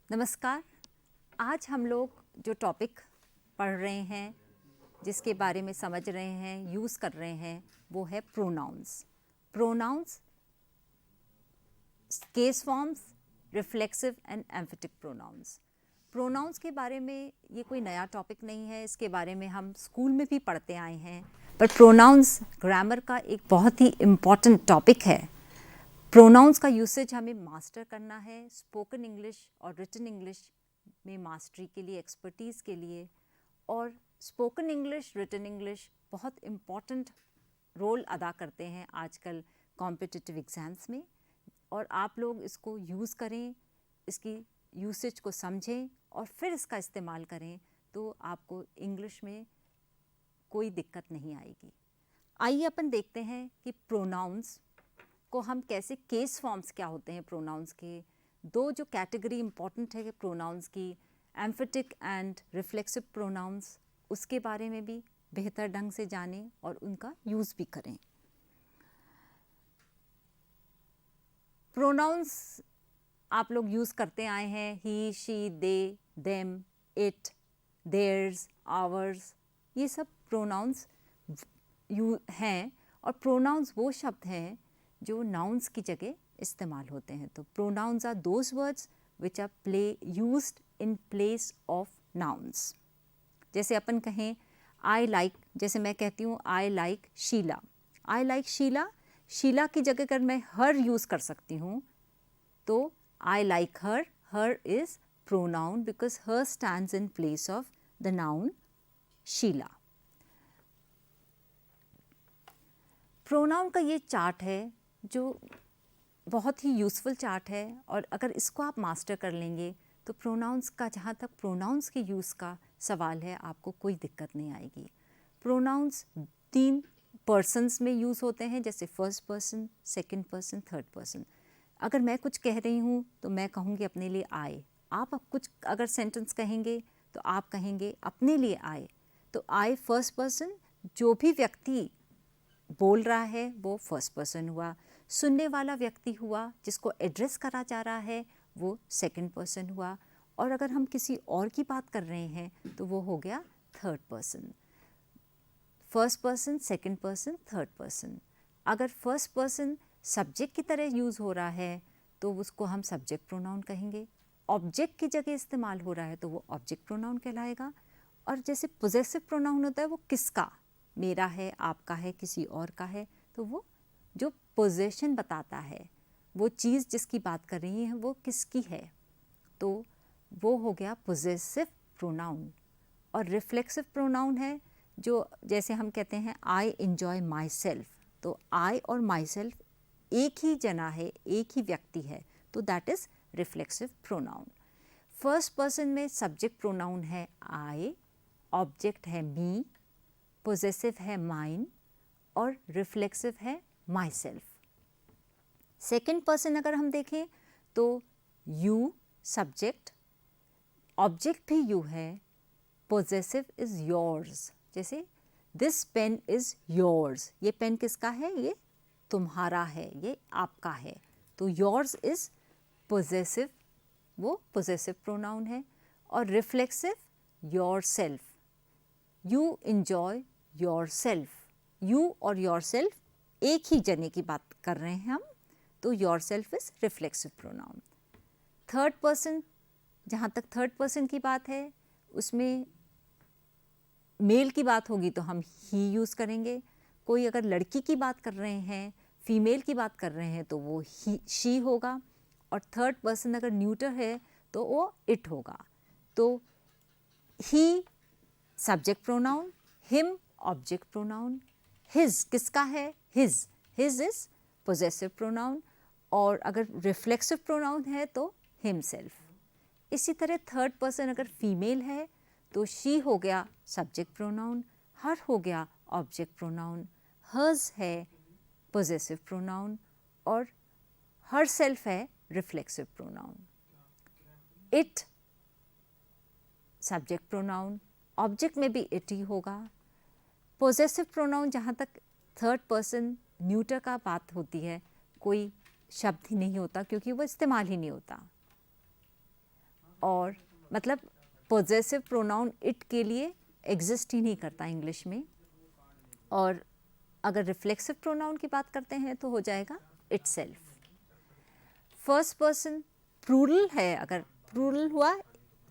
नमस्कार। आज हम लोग जो टॉपिक पढ़ रहे हैं, जिसके बारे में समझ रहे हैं, यूज़ कर रहे हैं, वो है pronouns. Pronouns, case forms, reflexive and emphatic pronouns. Pronouns के बारे में ये कोई नया टॉपिक नहीं है, इसके बारे में हम स्कूल में भी पढ़ते आए हैं। पर प्रोनाउंस ग्रामर का एक बहुत ही इम्पॉर्टेंट टॉपिक है। प्रोनाउंस का यूसेज हमें मास्टर करना है, स्पोकन इंग्लिश और रिटन इंग्लिश में मास्टरी के लिए, एक्सपर्टीज़ के लिए। और स्पोकन इंग्लिश, रिटन इंग्लिश बहुत इम्पॉर्टेंट रोल अदा करते हैं आजकल कॉम्पिटिटिव एग्ज़ाम्स में। और आप लोग इसको यूज़ करें, इसकी यूसेज को समझें और फिर इसका इस्तेमाल करें, तो आपको इंग्लिश में कोई दिक्कत नहीं आएगी। आइए अपन देखते हैं कि प्रोनाउंस को हम कैसे, केस फॉर्म्स क्या होते हैं प्रोनाउंस के। दो जो कैटेगरी इम्पॉर्टेंट है प्रोनाउंस की, एम्फेटिक एंड रिफ्लेक्सिव प्रोनाउंस, उसके बारे में भी बेहतर ढंग से जानें और उनका यूज़ भी करें। प्रोनाउंस आप लोग यूज़ करते आए हैं, he, she, they, them, it, theirs, ours, ये सब प्रोनाउंस हैं। और प्रोनाउंस वो शब्द हैं जो नाउन्स की जगह इस्तेमाल होते हैं। तो pronouns are those words which are used in place of nouns. जैसे अपन कहें आई लाइक, जैसे मैं कहती हूँ I like Sheela. I like Sheela, Sheela की जगह अगर मैं हर यूज़ कर सकती हूँ तो I like her, her is pronoun because her stands in place of the noun Sheela. Pronoun का ये चार्ट है जो बहुत ही यूज़फुल चार्ट है, और अगर इसको आप मास्टर कर लेंगे तो प्रोनाउंस का, जहाँ तक प्रोनाउंस के यूज़ का सवाल है, आपको कोई दिक्कत नहीं आएगी। प्रोनाउंस 3 पर्सन्स में यूज़ होते हैं, जैसे first person, second person, third person. अगर मैं कुछ कह रही हूँ तो मैं कहूँगी अपने लिए आए। आप अब कुछ अगर सेंटेंस कहेंगे तो आप कहेंगे अपने लिए आए। तो आए फर्स्ट पर्सन, जो भी व्यक्ति बोल रहा है वो फर्स्ट पर्सन हुआ। सुनने वाला व्यक्ति हुआ, जिसको एड्रेस करा जा रहा है, वो सेकंड पर्सन हुआ। और अगर हम किसी और की बात कर रहे हैं तो वो हो गया third person. First person, second person, third person. अगर फर्स्ट पर्सन सब्जेक्ट की तरह यूज़ हो रहा है तो उसको हम सब्जेक्ट प्रोनाउन कहेंगे। ऑब्जेक्ट की जगह इस्तेमाल हो रहा है तो वो ऑब्जेक्ट प्रोनाउन कहलाएगा। और जैसे पोजेसिव प्रोनाउन होता है, वो किसका, मेरा है, आपका है, किसी और का है, तो वो जो पोजेशन बताता है, वो चीज़ जिसकी बात कर रही है वो किसकी है, तो वो हो गया पोजेसिव प्रोनाउन। और रिफ्लेक्सिव प्रोनाउन है जो, जैसे हम कहते हैं आई एन्जॉय माई सेल्फ, तो आई और माई सेल्फ एक ही जना है, एक ही व्यक्ति है, तो that is reflexive pronoun. First person में सब्जेक्ट प्रोनाउन है आई, ऑब्जेक्ट है मी, पोजेसिव है माइन और रिफ्लेक्सिव है माई सेल्फ। सेकेंड पर्सन अगर हम देखें तो यू सब्जेक्ट, ऑब्जेक्ट भी यू है, पोजेसिव इज़ योर्स। जैसे दिस पेन इज़ योर्स, ये पेन किसका है, ये तुम्हारा है, ये आपका है, तो योर्स इज़ पोजेसिव, वो पोजेसिव प्रोनाउन है। और reflexive your self, you enjoy your self, you और योर सेल्फ एक ही जने की बात कर रहे हैं हम, तो your self is reflexive pronoun. Third person, जहाँ तक थर्ड पर्सन की बात है, उसमें मेल की बात होगी तो हम ही यूज़ करेंगे। कोई अगर लड़की की बात कर रहे हैं, फीमेल की बात कर रहे हैं, तो वो ही, शी होगा। और थर्ड पर्सन अगर न्यूटर है तो वो इट होगा। तो he subject pronoun, him object pronoun, his किसका है, his, his is possessive pronoun. और अगर रिफ्लेक्सिव प्रोनाउन है तो हिमसेल्फ। इसी तरह थर्ड पर्सन अगर फीमेल है तो शी हो गया सब्जेक्ट प्रोनाउन, हर हो गया ऑब्जेक्ट प्रोनाउन, हर्स है पोजेसिव प्रोनाउन और हर सेल्फ है reflexive pronoun. It subject pronoun, object में भी इट ही होगा। पोजेसिव प्रोनाउन जहाँ तक थर्ड पर्सन न्यूटर का बात होती है, कोई शब्द ही नहीं होता क्योंकि वो इस्तेमाल ही नहीं होता। और मतलब पोजेसिव प्रोनाउन इट के लिए एग्जिस्ट ही नहीं करता इंग्लिश में। और अगर रिफ्लेक्सिव प्रोनाउन की बात करते हैं तो हो जाएगा इटसेल्फ। फर्स्ट पर्सन प्लूरल है, अगर प्लूरल हुआ,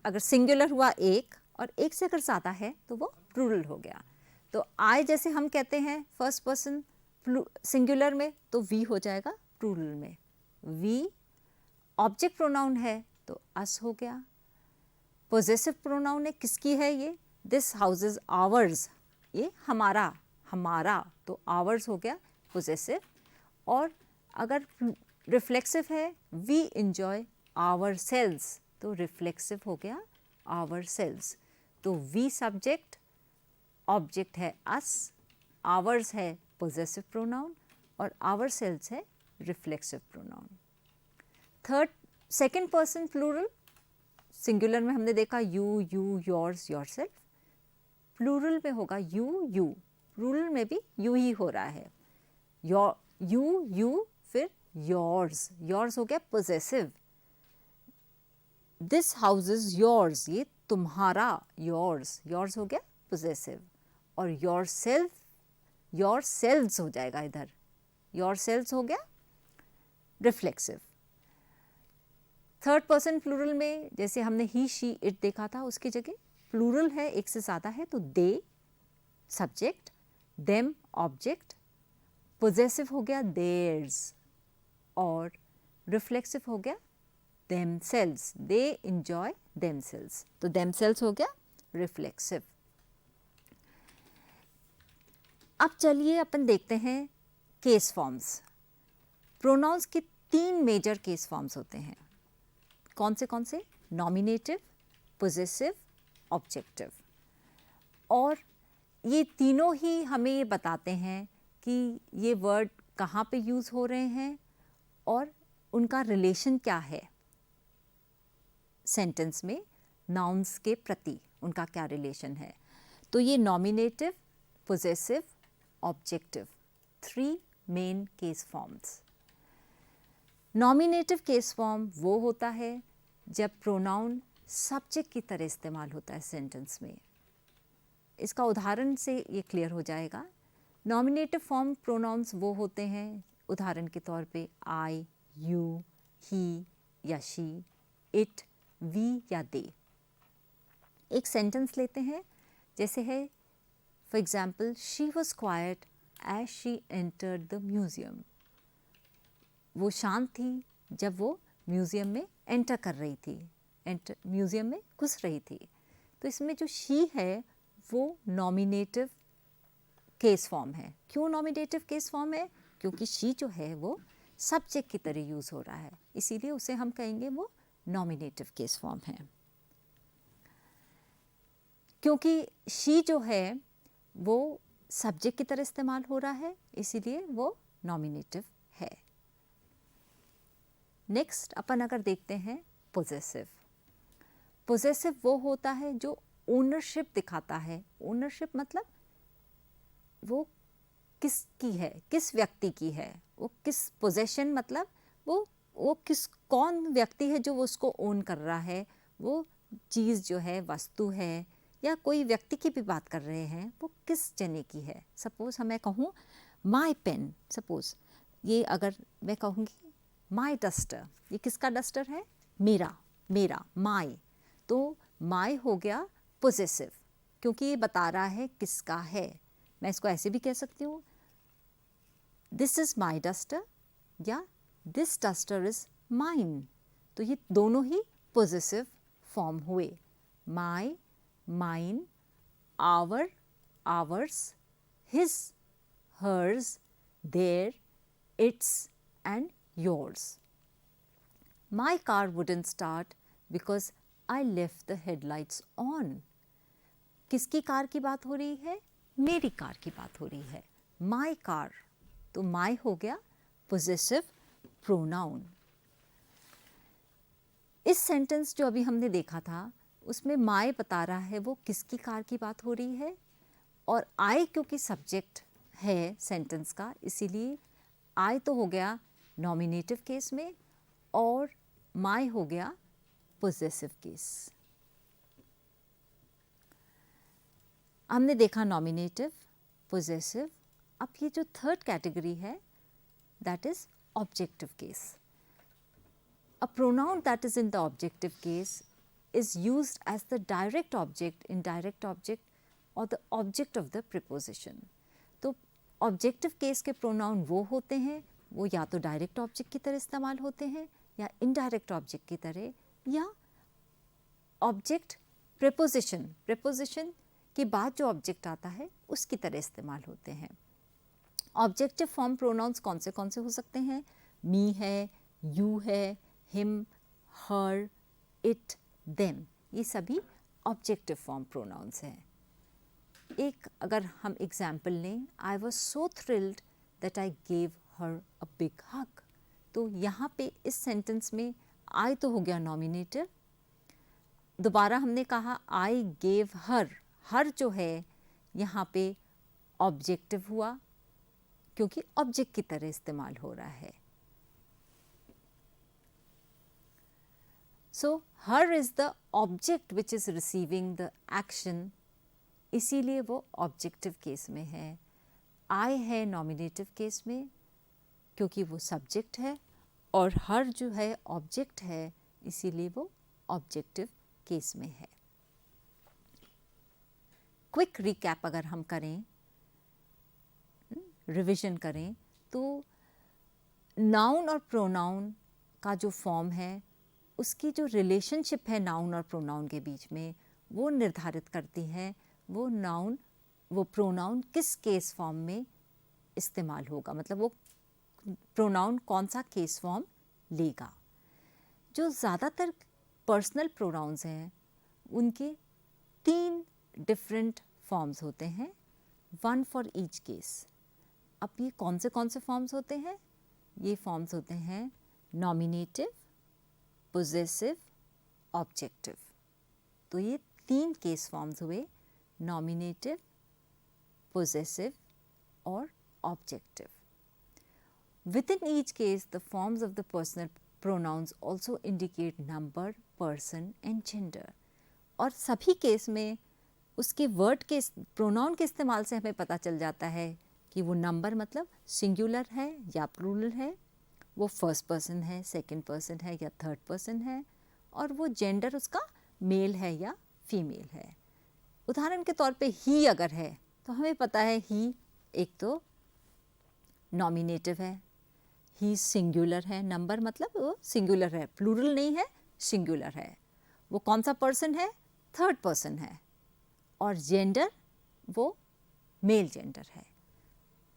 अगर सिंगुलर हुआ एक, और एक से अगर ज़्यादा है तो वो प्लूरल हो गया। तो आई जैसे हम कहते हैं फर्स्ट पर्सन सिंगुलर में, तो वी हो जाएगा प्लूरल में वी। ऑब्जेक्ट प्रोनाउन है तो अस हो गया। पोजेसिव प्रोनाउन है, किसकी है ये, दिस हाउस इज आवर्स, ये हमारा, हमारा, तो आवर्स हो गया पोजेसिव। और अगर रिफ्लेक्सिव है, वी इंजॉय आवर सेल्स, तो रिफ्लेक्सिव हो गया आवर सेल्स। तो वी सब्जेक्ट, ऑब्जेक्ट है अस, आवर्स है पोजेसिव प्रोनाउन, और आवर सेल्स है reflexive pronoun. Third second person plural, singular में हमने देखा you, you, yours, yourself. Plural में होगा यू, यू, प्लूरल में भी यू ही हो रहा है, योर, यू, यू, फिर योर्स, योर्स हो गया possessive. This house is yours, ये तुम्हारा, योर्स, योर्स हो गया पोजेसिव। और योर सेल्फ, योर सेल्व्स हो जाएगा इधर, योर सेल्व्स हो गया रिफ्लेक्सिव। थर्ड पर्सन प्लूरल में जैसे हमने ही, शी, इट देखा था, उसकी जगह प्लूरल है, एक से ज़्यादा है, तो दे सब्जेक्ट, देम ऑब्जेक्ट, पोजेसिव हो गया देयर्स, और रिफ्लेक्सिव हो गया देमसेल्व्स, दे इंजॉय देमसेल्व्स, तो देमसेल्व्स हो गया रिफ्लेक्सिव। अब चलिए अपन देखते हैं केस फॉर्म्स। प्रोनाउंस के 3 मेजर केस फॉर्म्स होते हैं। कौन से? Nominative, possessive, objective. और ये तीनों ही हमें ये बताते हैं कि ये वर्ड कहाँ पे यूज़ हो रहे हैं और उनका रिलेशन क्या है सेंटेंस में, नाउन्स के प्रति उनका क्या रिलेशन है। तो ये nominative, possessive, objective, 3 main case forms. Nominative case form वो होता है जब प्रोनाउन सब्जेक्ट की तरह इस्तेमाल होता है सेंटेंस में। इसका उदाहरण से ये क्लियर हो जाएगा। नॉमिनेटिव फॉर्म प्रोनाउंस वो होते हैं, उदाहरण के तौर पे आई, यू, ही या शी, इट, वी या दे। एक सेंटेंस लेते हैं, जैसे है for example, she was quiet as she entered the museum. वो शांत थी जब वो म्यूज़ियम में एंटर कर रही थी, म्यूज़ियम में घुस रही थी। तो इसमें जो शी है वो नॉमिनेटिव केस फॉर्म है। क्यों नॉमिनेटिव केस फॉर्म है? क्योंकि शी जो है वो सब्जेक्ट की तरह यूज़ हो रहा है, इसीलिए उसे हम कहेंगे वो नॉमिनेटिव केस फॉर्म है। क्योंकि शी जो है वो सब्जेक्ट की तरह इस्तेमाल हो रहा है, इसीलिए वो नॉमिनेटिव है। नेक्स्ट अपन अगर देखते हैं पोजेसिव। पोजेसिव वो होता है जो ओनरशिप दिखाता है। ओनरशिप मतलब वो किसकी है, किस व्यक्ति की है, वो किस पोजेशन मतलब वो किस कौन व्यक्ति है जो वो उसको ओन कर रहा है, वो चीज़ जो है, वस्तु है या कोई व्यक्ति की भी बात कर रहे हैं, वो किस जने की है। सपोज मैं कहूँ माई पेन, सपोज ये अगर मैं कहूँगी माई डस्टर, ये किसका डस्टर है? मेरा, मेरा, माई। तो माई हो गया पोजेसिव क्योंकि ये बता रहा है किसका है। मैं इसको ऐसे भी कह सकती हूँ, दिस इज़ माई डस्टर या दिस डस्टर इज़ माइन। तो ये दोनों ही पोजेसिव फॉर्म हुए, my, mine, our, ours, his, hers, their, its and yours. My car wouldn't start because I left the headlights on. किसकी कार की बात हो रही है? मेरी कार की बात हो रही है, my car। तो my हो गया possessive pronoun। इस सेंटेंस जो अभी हमने देखा था उसमें my बता रहा है वो किसकी कार की बात हो रही है, और I क्योंकि सब्जेक्ट है सेंटेंस का, इसीलिए I तो हो गया नॉमिनेटिव केस में, और माई हो गया पोजेसिव केस। हमने देखा नॉमिनेटिव, पोजेसिव। अब ये जो थर्ड कैटेगरी है that is objective case. A pronoun that is in the objective case is used as the direct object, indirect object or the object of the preposition. तो objective case के pronoun वो होते हैं, वो या तो direct object की तरह इस्तेमाल होते हैं या इनडायरेक्ट ऑब्जेक्ट की तरह, या ऑब्जेक्ट प्रेपोजिशन के बाद जो ऑब्जेक्ट आता है उसकी तरह इस्तेमाल होते हैं। ऑब्जेक्टिव फॉर्म प्रोनाउंस कौन से हो सकते हैं? मी है, यू है, हिम, हर, इट, देम, ये सभी ऑब्जेक्टिव फॉर्म प्रोनाउंस हैं। एक अगर हम एग्जाम्पल लें, I was so thrilled that I gave her a big हग, तो यहाँ पे इस सेंटेंस में आई तो हो गया नॉमिनेटिव। दोबारा हमने कहा आई गेव हर जो है यहाँ पे ऑब्जेक्टिव हुआ क्योंकि ऑब्जेक्ट की तरह इस्तेमाल हो रहा है। So her is the object which is receiving the action, इसीलिए वो ऑब्जेक्टिव केस में है। आई है नॉमिनेटिव केस में क्योंकि वो सब्जेक्ट है, और हर जो है ऑब्जेक्ट है, इसीलिए वो ऑब्जेक्टिव केस में है। क्विक रिकैप अगर हम करें, रिवीजन करें, तो नाउन और प्रोनाउन का जो फॉर्म है उसकी जो रिलेशनशिप है नाउन और प्रोनाउन के बीच में, वो निर्धारित करती है वो प्रोनाउन किस केस फॉर्म में इस्तेमाल होगा, मतलब वो प्रोनाउन कौन सा केस फॉर्म लेगा। जो ज़्यादातर पर्सनल प्रोनाउंस हैं उनके 3 डिफरेंट फॉर्म्स होते हैं, 1 फॉर ईच केस। अब ये कौन से फॉर्म्स होते हैं? ये फॉर्म्स होते हैं नॉमिनेटिव, पोजेसिव, ऑब्जेक्टिव। तो ये 3 केस फॉर्म्स हुए, नॉमिनेटिव, पोजेसिव और objective. Within each case, the forms of the personal pronouns also indicate number, person and gender. और सभी केस में उसके वर्ड के प्रोनाउन के इस्तेमाल से हमें पता चल जाता है कि वो नंबर मतलब सिंगुलर है या प्लूरल है, वो फर्स्ट पर्सन है, सेकंड पर्सन है या थर्ड पर्सन है, और वो जेंडर उसका मेल है या फीमेल है। उदाहरण के तौर पे ही अगर है तो हमें पता है ही एक तो नॉमिनेटिव है, ही सिंगुलर है, नंबर मतलब वो सिंगुलर है, प्लूरल नहीं है, सिंगुलर है। वो कौन सा पर्सन है? थर्ड पर्सन है। और जेंडर वो मेल जेंडर है।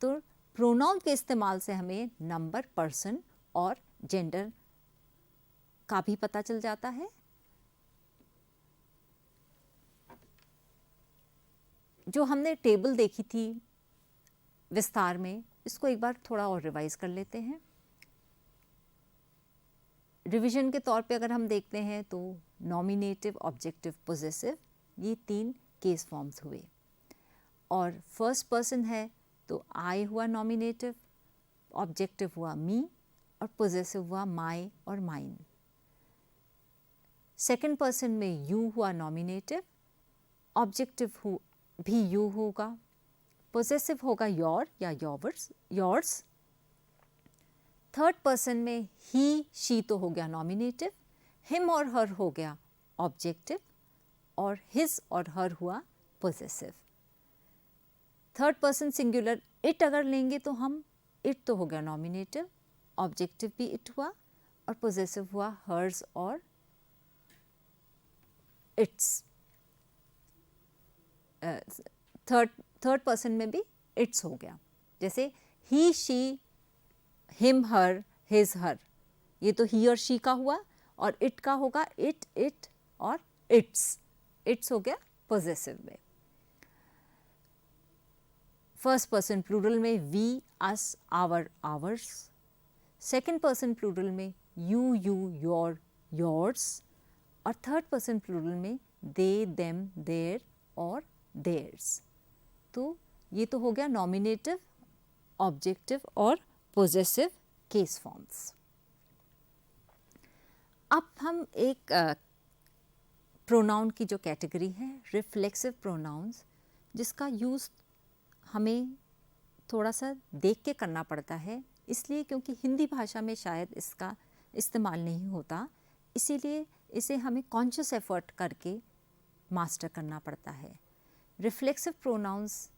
तो प्रोनाउन के इस्तेमाल से हमें नंबर, पर्सन और जेंडर का भी पता चल जाता है। जो हमने टेबल देखी थी विस्तार में, इसको एक बार थोड़ा और रिवाइज कर लेते हैं। रिवीजन के तौर पे अगर हम देखते हैं तो नॉमिनेटिव, ऑब्जेक्टिव, पोजेसिव, ये 3 केस फॉर्म्स हुए। और फर्स्ट पर्सन है तो आई हुआ नॉमिनेटिव, ऑब्जेक्टिव हुआ मी और पोजेसिव हुआ माई और माइन। सेकंड पर्सन में यू हुआ नॉमिनेटिव, ऑब्जेक्टिव भी यू होगा, पोजेसिव होगा योर या योर्स। थर्ड पर्सन में ही, शी तो हो गया नॉमिनेटिव, हिम और हर हो गया ऑब्जेक्टिव, और हिज और हर हुआ possessive. Third person singular it अगर लेंगे तो हम, इट तो हो गया नॉमिनेटिव, ऑब्जेक्टिव भी इट हुआ और पोजेसिव हुआ हर्स और इट्स। थर्ड पर्सन में भी इट्स हो गया, जैसे ही, शी, हिम, हर, हिज, हर, ये तो ही और शी का हुआ, और इट का होगा इट और इट्स हो गया पोजेसिव में। फर्स्ट पर्सन प्लूरल में we, us, our, ours. Second person plural में यू, योर, योर्स। और थर्ड पर्सन प्लूरल में दे, देम, देयर और देयर्स। तो ये तो हो गया नॉमिनेटिव, ऑब्जेक्टिव और पोजेसिव केस फॉर्म्स। अब हम एक प्रोनाउन की जो कैटेगरी है रिफ्लेक्सिव प्रोनाउंस, जिसका यूज़ हमें थोड़ा सा देख के करना पड़ता है, इसलिए क्योंकि हिंदी भाषा में शायद इसका इस्तेमाल नहीं होता, इसीलिए इसे हमें कॉन्शियस एफर्ट करके मास्टर करना पड़ता है। Reflexive pronouns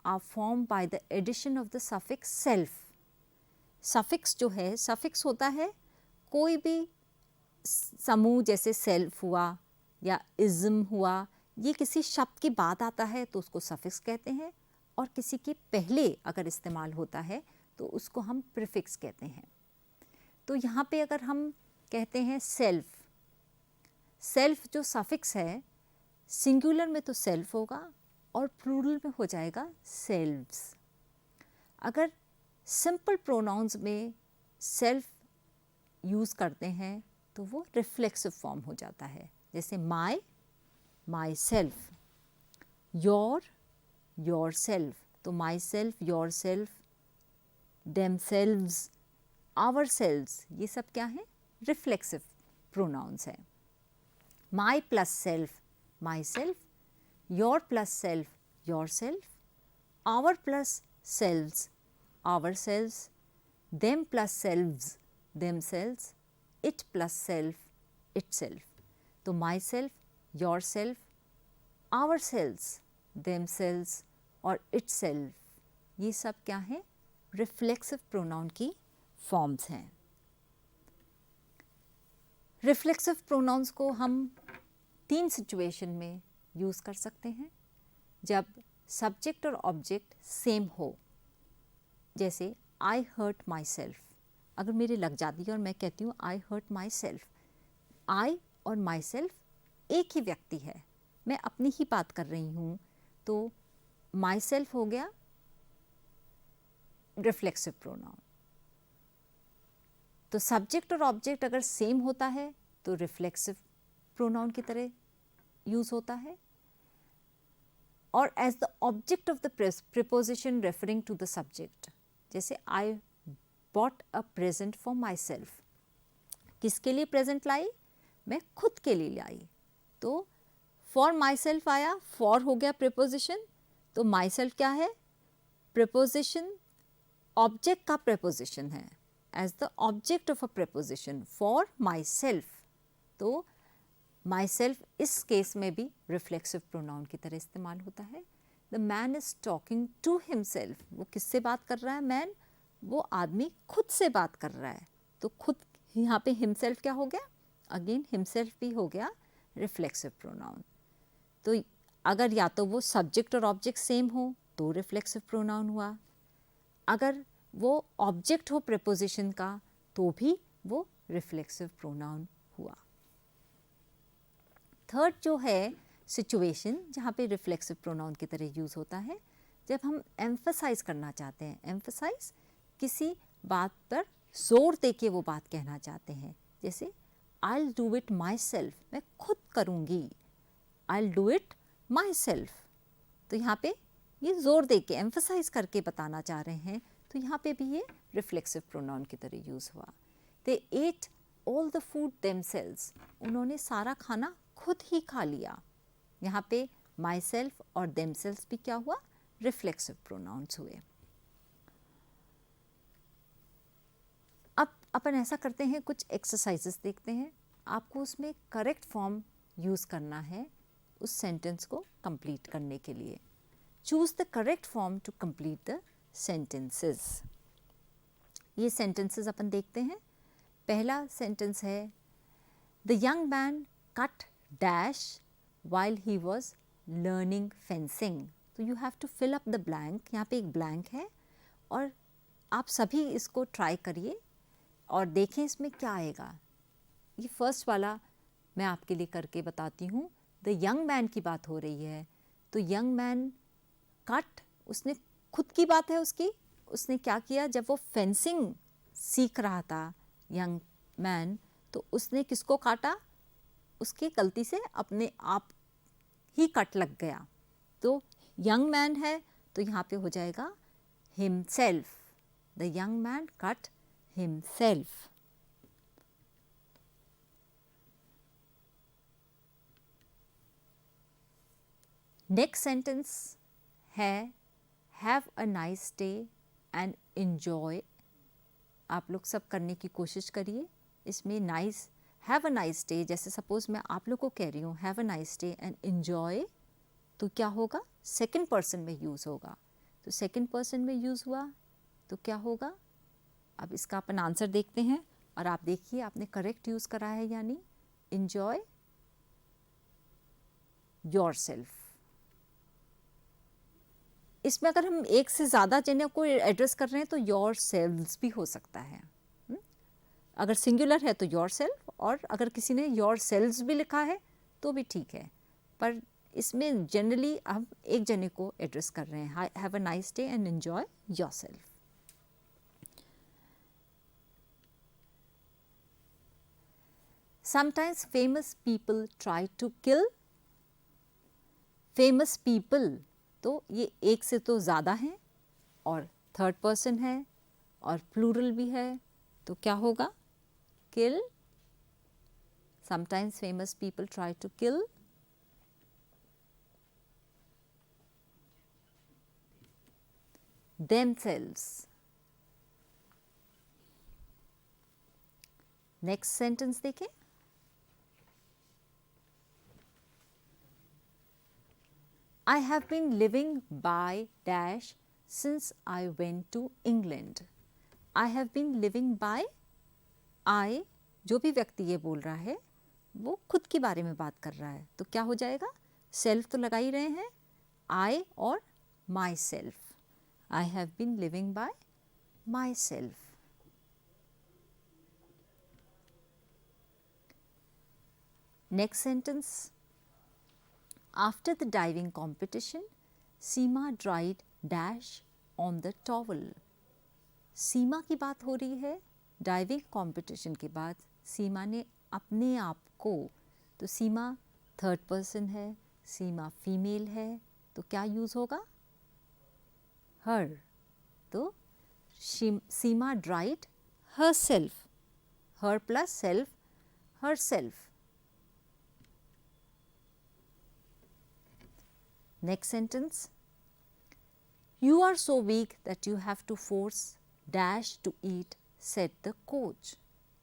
are form by the addition of the suffix self. Suffix जो है, सफिक्स होता है कोई भी समूह, जैसे सेल्फ हुआ या इज्म हुआ, ये किसी शब्द की बात आता है तो उसको सफिक्स कहते हैं, और किसी के पहले अगर इस्तेमाल होता है तो उसको हम प्रीफिक्स कहते हैं। तो यहाँ पे अगर हम कहते हैं सेल्फ, सेल्फ जो सफिक्स है, सिंगुलर में तो सेल्फ होगा और प्लूरल में हो जाएगा सेल्व्स। अगर सिंपल प्रोनाउंस में सेल्फ यूज़ करते हैं तो वो रिफ्लेक्सिव फॉर्म हो जाता है, जैसे my, myself, your, yourself. तो myself, yourself, themselves, ourselves, ये सब क्या है? रिफ्लेक्सिव प्रोनाउंस है। My plus self, myself, your plus self, yourself, our plus selves, ourselves, them plus selves, themselves, it plus self, itself. तो myself, yourself, ourselves, themselves और itself, ये सब क्या है? Reflexive pronoun की forms हैं। Reflexive pronouns को हम 3 सिचुएशन में यूज़ कर सकते हैं। जब सब्जेक्ट और ऑब्जेक्ट सेम हो, जैसे आई हर्ट माई सेल्फ, अगर मेरे लग जाती है और मैं कहती हूँ आई हर्ट माई सेल्फ, आई और माई सेल्फ एक ही व्यक्ति है, मैं अपनी ही बात कर रही हूँ, तो माई सेल्फ हो गया रिफ्लेक्सिव प्रोनाउन। तो सब्जेक्ट और ऑब्जेक्ट अगर सेम होता है तो रिफ्लेक्सिव प्रोनाउन की तरह यूज होता है। और as the object of the preposition referring to the subject, जैसे I bought a present for myself, किसके लिए प्रेजेंट लाई? मैं खुद के लिए लाई, तो फॉर माई सेल्फ आया, फॉर हो गया प्रीपोजिशन, तो माई सेल्फ क्या है? प्रीपोजिशन, ऑब्जेक्ट का प्रीपोजिशन है, as the object of a preposition for myself. तो माई सेल्फ इस केस में भी रिफ्लेक्सिव प्रोनाउन की तरह इस्तेमाल होता है। The man is talking to himself, वो किससे बात कर रहा है? मैन, वो आदमी खुद से बात कर रहा है, तो खुद, यहाँ पे हिमसेल्फ क्या हो गया? अगेन हिमसेल्फ भी हो गया रिफ्लेक्सिव प्रोनाउन। तो अगर या तो वो सब्जेक्ट और ऑब्जेक्ट सेम हो तो रिफ्लेक्सिव प्रोनाउन हुआ, अगर वो ऑब्जेक्ट हो प्रीपोजिशन का तो भी वो रिफ्लेक्सिव प्रोनाउन हुआ। थर्ड जो है सिचुएशन जहाँ पे रिफ्लेक्सिव प्रोनाउन की तरह यूज़ होता है, जब हम एम्फसाइज करना चाहते हैं, एम्फसाइज, किसी बात पर जोर दे के वो बात कहना चाहते हैं, जैसे आई will do it my self, मैं खुद करूँगी, आई will do it myself. तो यहाँ पे ये जोर दे के एम्फसाइज करके बताना चाह रहे हैं, तो यहाँ पे भी ये रिफ्लेक्सिव प्रोनाउन की तरह यूज़ हुआ। They ate all the food themselves, उन्होंने सारा खाना खुद ही खा लिया। यहाँ पे माई सेल्फ और देमसेल्व्स भी क्या हुआ? रिफ्लेक्सिव प्रोनाउंस हुए। अब अपन ऐसा करते हैं, कुछ एक्सरसाइजेस देखते हैं, आपको उसमें करेक्ट फॉर्म यूज़ करना है उस सेंटेंस को कंप्लीट करने के लिए। Choose the correct form to complete the sentences. ये सेंटेंसेस अपन देखते हैं। पहला सेंटेंस है the young man cut dash while he was learning fencing. तो you have to fill up the blank, यहाँ पे एक ब्लैंक है और आप सभी इसको ट्राई करिए और देखें इसमें क्या आएगा। ये फर्स्ट वाला मैं आपके लिए करके बताती हूँ। द यंग मैन की बात हो रही है, तो यंग मैन कट, उसने खुद की बात है उसकी, उसने क्या किया? जब वो फेंसिंग सीख रहा था यंग मैन, तो उसने किसको काटा? उसकी गलती से अपने आप ही कट लग गया। तो यंग मैन है तो यहाँ पे हो जाएगा himself, the young man cut himself. Next sentence है have a nice day and enjoy. आप लोग सब करने की कोशिश करिए। इसमें nice, have a nice day, जैसे सपोज मैं आप लोग को कह रही हूँ have a nice day and enjoy, तो क्या होगा, सेकंड पर्सन में यूज़ होगा। तो सेकंड पर्सन में यूज़ हुआ तो क्या होगा। अब इसका अपन आंसर देखते हैं और आप देखिए आपने करेक्ट यूज़ करा है या नहीं। Enjoy yourself. इसमें अगर हम एक से ज़्यादा जने को एड्रेस कर रहे हैं तो योर सेल्व्स भी हो सकता है। अगर सिंगुलर है तो योर सेल्फ, और अगर किसी ने योर सेल्व्स भी लिखा है तो भी ठीक है, पर इसमें जनरली हम एक जने को एड्रेस कर रहे हैं। Have a nice day and enjoy yourself. Sometimes famous people try to kill. Famous people, तो ये एक से तो ज़्यादा हैं और थर्ड पर्सन है और प्लूरल भी है, तो क्या होगा, kill. Sometimes famous people try to kill themselves. Next sentence देखें। I have been living by dash since I went to England. I have been living by, I जो भी व्यक्ति ये बोल रहा है वो खुद के बारे में बात कर रहा है, तो क्या हो जाएगा, सेल्फ तो लगा ही रहे हैं, I और my self. I have been living by myself. Next sentence. After the diving competition, Seema dried dash on the towel. सीमा की बात हो रही है। डाइविंग कंपटीशन के बाद सीमा ने अपने आप को, तो सीमा थर्ड पर्सन है, सीमा फीमेल है, तो क्या यूज़ होगा, हर। तो Seema dried herself, her plus self, herself. Next sentence. You are so weak that you have to force dash to eat, said the coach.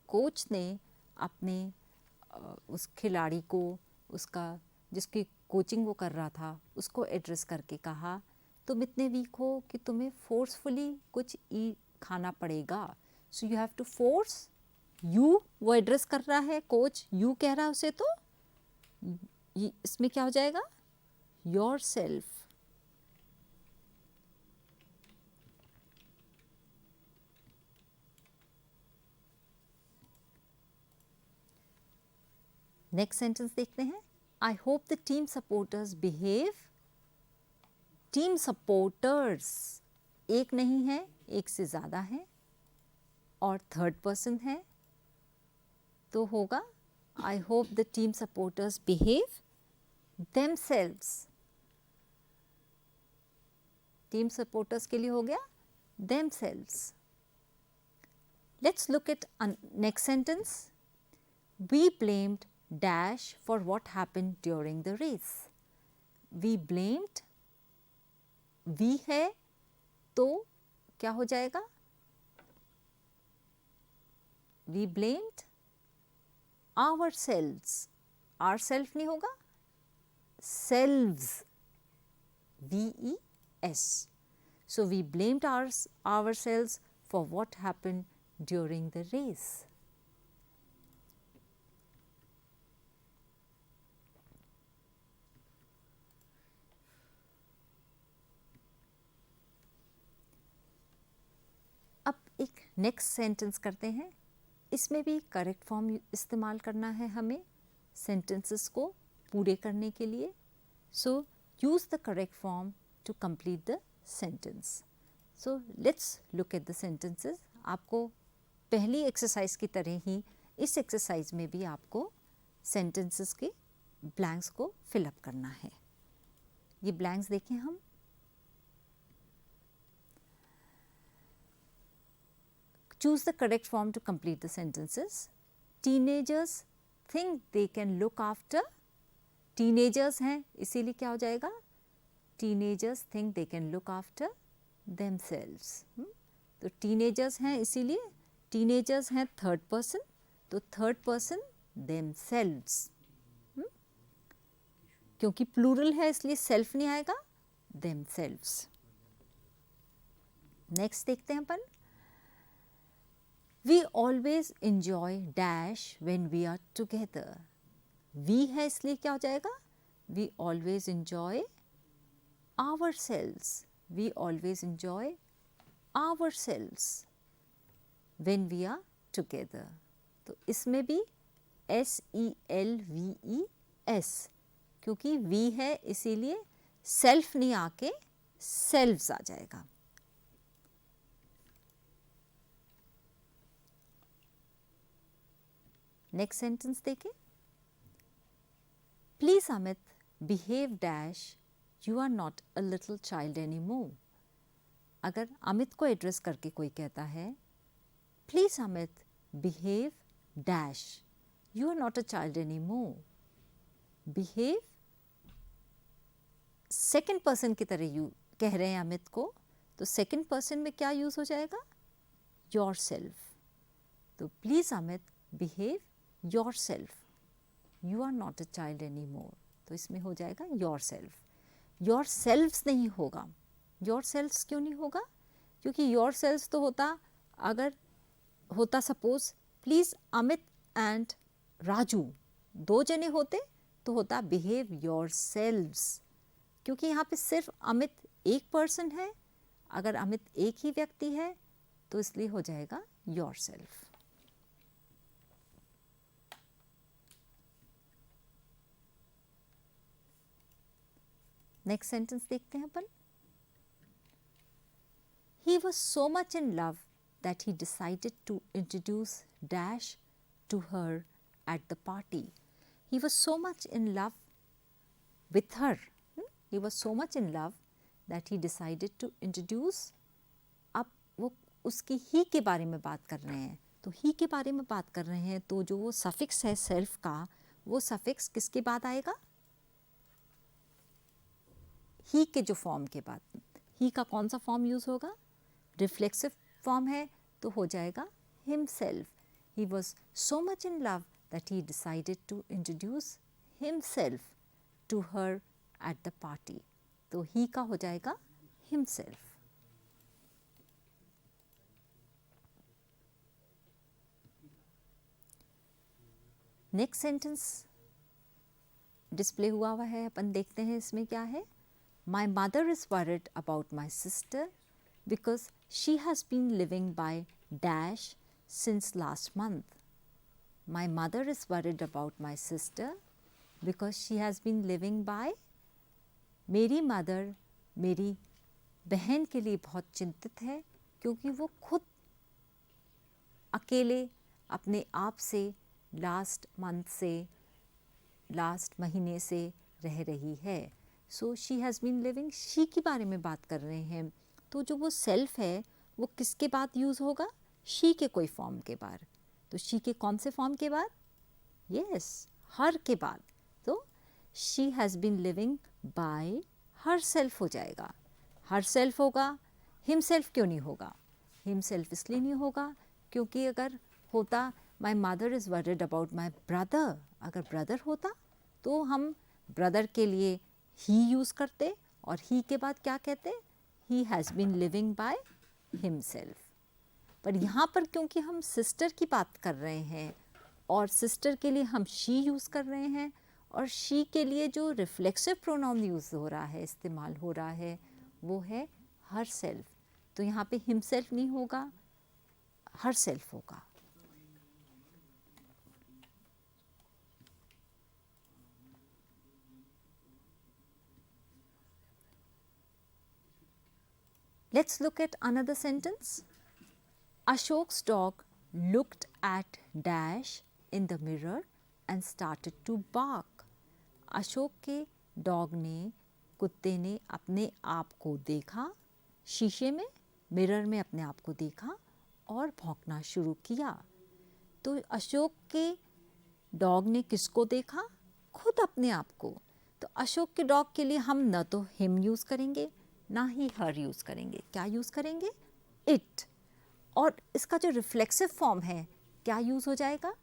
Coach ने अपने उस खिलाड़ी को, उसका जिसकी कोचिंग वो कर रहा था, उसको एड्रेस करके कहा तुम इतने वीक हो कि तुम्हें फोर्सफुली कुछ खाना पड़ेगा। So you have to force, you वो एड्रेस कर रहा है, कोच यू कह रहा है उसे, तो इसमें क्या हो जाएगा, योर सेल्फ। नेक्स्ट सेंटेंस देखते हैं। I hope the team supporters behave. Team supporters एक नहीं है, एक से ज़्यादा है और थर्ड पर्सन है, तो होगा I hope the team supporters behave themselves. Team supporters के लिए हो गया themselves. Let's look at next sentence. We blamed dash for what happened during the race. We blamed, we है तो क्या हो जाएगा, we blamed ourselves. ourself नहीं होगा, selves, V-E-S. So we blamed ourselves for what happened during the race. अब एक next sentence करते हैं। इसमें भी करेक्ट फॉर्म इस्तेमाल करना है हमें सेंटेंसेस को पूरे करने के लिए। So use the correct form to complete the sentence. So let's look at the sentences. आपको पहली एक्सरसाइज की तरह ही इस एक्सरसाइज में भी आपको सेंटेंसेस के ब्लैंक्स को फिलअप करना है। ये ब्लैंक्स देखें हम। choose the correct form to complete the sentences. Teenagers think they can look after. Teenagers हैं इसीलिए क्या हो जाएगा? Teenagers think they can look after themselves. तो teenagers हैं इसीलिए teenagers हैं third person, तो third person themselves. क्योंकि plural है इसलिए self नहीं आएगा, themselves. Next देखते हैं अपन. We always enjoy dash when we are together. We है इसलिए क्या हो जाएगा? We always enjoy ourselves. We always enjoy ourselves when we are together. तो इसमें भी SELVES, क्योंकि we है इसीलिए self नहीं आके selves आ जाएगा. नेक्स्ट सेंटेंस देखें. Please Amit behave dash, you are not a little child any more. अगर अमित को एड्रेस करके कोई कहता है please Amit behave dash, you are not a child any more. Behave second person की तरह यू कह रहे हैं अमित को, तो सेकेंड पर्सन में क्या यूज हो जाएगा? Yourself. तो please Amit behave yourself, you are not a child anymore. तो इसमें हो जाएगा yourself. yourselves नहीं होगा. yourselves क्यों नहीं होगा? क्योंकि yourselves तो होता, अगर होता suppose please Amit and Raju दो जने होते तो होता behave yourselves. क्योंकि यहाँ पे सिर्फ अमित एक पर्सन है, अगर अमित एक ही व्यक्ति है तो इसलिए हो जाएगा yourself. नेक्स्ट सेंटेंस देखते हैं अपन. He was so much in love that he decided to introduce dash to her at the party. He was so much in love with her. He was so much in love that he decided to introduce. अब वो उसकी ही के बारे में बात कर रहे हैं, तो ही के बारे में बात कर रहे हैं तो जो वो सफिक्स है सेल्फ का, वो सफिक्स किसके बाद आएगा? ही के जो फॉर्म के बाद. ही का कौन सा फॉर्म यूज होगा? रिफ्लेक्सिव फॉर्म है तो हो जाएगा himself. He was so much in love that he decided to introduce himself to her at the party. तो ही का हो जाएगा हिमसेल्फ. नेक्स्ट सेंटेंस डिस्प्ले हुआ है, अपन देखते हैं इसमें क्या है. My mother is worried about my sister because she has been living by dash since last month. My mother is worried about my sister because she has been living by. मेरी mother मेरी बहन के लिए बहुत चिंतित है क्योंकि वो खुद अकेले अपने आप से लास्ट महीने से रह रही है. So she has been living, she के बारे में बात कर रहे हैं, तो जो वो सेल्फ है वो किसके बाद यूज़ होगा? शी के कोई फॉर्म के बाद. तो शी के कौन से फॉर्म के बाद? यस, हर के बाद. तो she has been living by herself हो जाएगा. हर सेल्फ होगा, हिम सेल्फ क्यों नहीं होगा? हिम सेल्फ इसलिए नहीं होगा क्योंकि अगर होता my mother is worried about my brother, अगर ब्रदर होता तो हम ब्रदर के लिए ही यूज़ करते और ही के बाद क्या कहते? He has been living by himself. पर यहाँ पर क्योंकि हम सिस्टर की बात कर रहे हैं और सिस्टर के लिए हम शी यूज़ कर रहे हैं और शी के लिए जो रिफ्लेक्सिव प्रोनाउन यूज़ हो रहा है, इस्तेमाल हो रहा है, वो है हर सेल्फ. तो यहाँ पे हिमसेल्फ नहीं होगा, हर सेल्फ होगा. Let's look at another sentence. Ashok's dog looked at dash in the mirror and started to bark. Ashok के डॉग ने, कुत्ते ने अपने आप को देखा शीशे में, मिरर में अपने आप को देखा और भौंकना शुरू किया। तो अशोक के डॉग ने किसको देखा? खुद अपने आप को। तो अशोक के डॉग के लिए हम न तो हिम यूज़ करेंगे ना ही हर यूज़ करेंगे। क्या यूज़ करेंगे? इट। और इसका जो रिफ्लेक्सिव फॉर्म है क्या यूज़ हो जाएगा?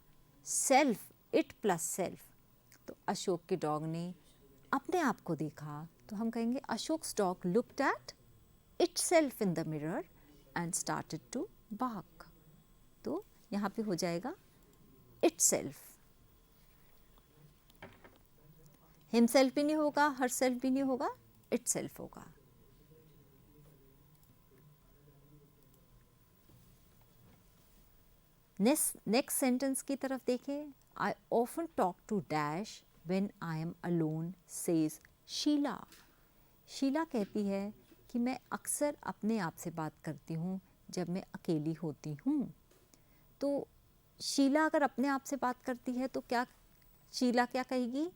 Self, it plus self. तो अशोक के डॉग ने अपने आप को देखा, तो हम कहेंगे Ashok's dog looked at itself in the mirror and started to bark। तो यहाँ पे हो जाएगा itself। himself भी नहीं होगा, herself भी नहीं होगा, itself होगा। नेक्स्ट सेंटेंस की तरफ देखें। I often talk to dash when I am alone, says Sheila. Sheila कहती है कि मैं अक्सर अपने आप से बात करती हूँ जब मैं अकेली होती हूँ। तो शीला अगर अपने आप से बात करती है तो क्या शीला क्या कहेगी?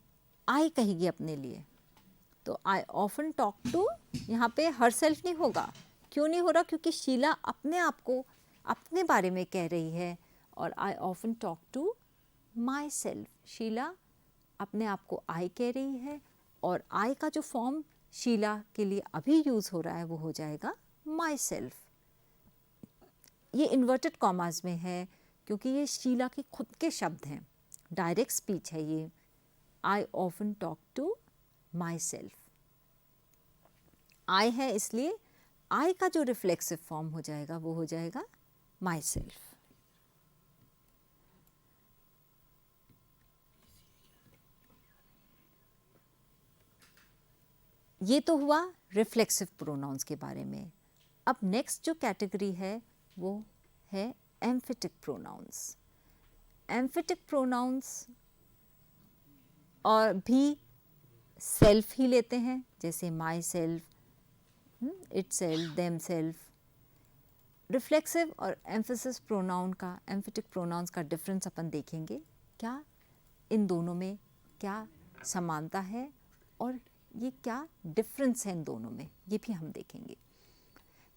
आई कहेगी अपने लिए। तो आई ऑफन टॉक टू, यहाँ पे हर सेल्फ नहीं होगा। क्यों नहीं हो रहा? क्योंकि शीला अपने आप को अपने बारे में कह रही है। और I often talk to myself, Sheela अपने आप को आई कह रही है और आई का जो फॉर्म शीला के लिए अभी यूज़ हो रहा है वो हो जाएगा माई सेल्फ। ये इन्वर्टेड कॉमास में है क्योंकि ये शीला के खुद के शब्द हैं, डायरेक्ट स्पीच है ये। I often talk to myself. I है इसलिए आई का जो रिफ्लेक्सिव फॉर्म हो जाएगा वो हो जाएगा माई सेल्फ। ये तो हुआ रिफ्लेक्सिव प्रोनाउंस के बारे में। अब नेक्स्ट जो कैटेगरी है वो है एम्फेटिक प्रोनाउंस। एम्फेटिक प्रोनाउंस और भी सेल्फ ही लेते हैं, जैसे my self, it self, them self. Reflexive और एम्फेसिस प्रोनाउन का, एम्फेटिक प्रोनाउंस का डिफरेंस अपन देखेंगे। क्या इन दोनों में क्या समानता है और ये क्या डिफरेंस है इन दोनों में, ये भी हम देखेंगे।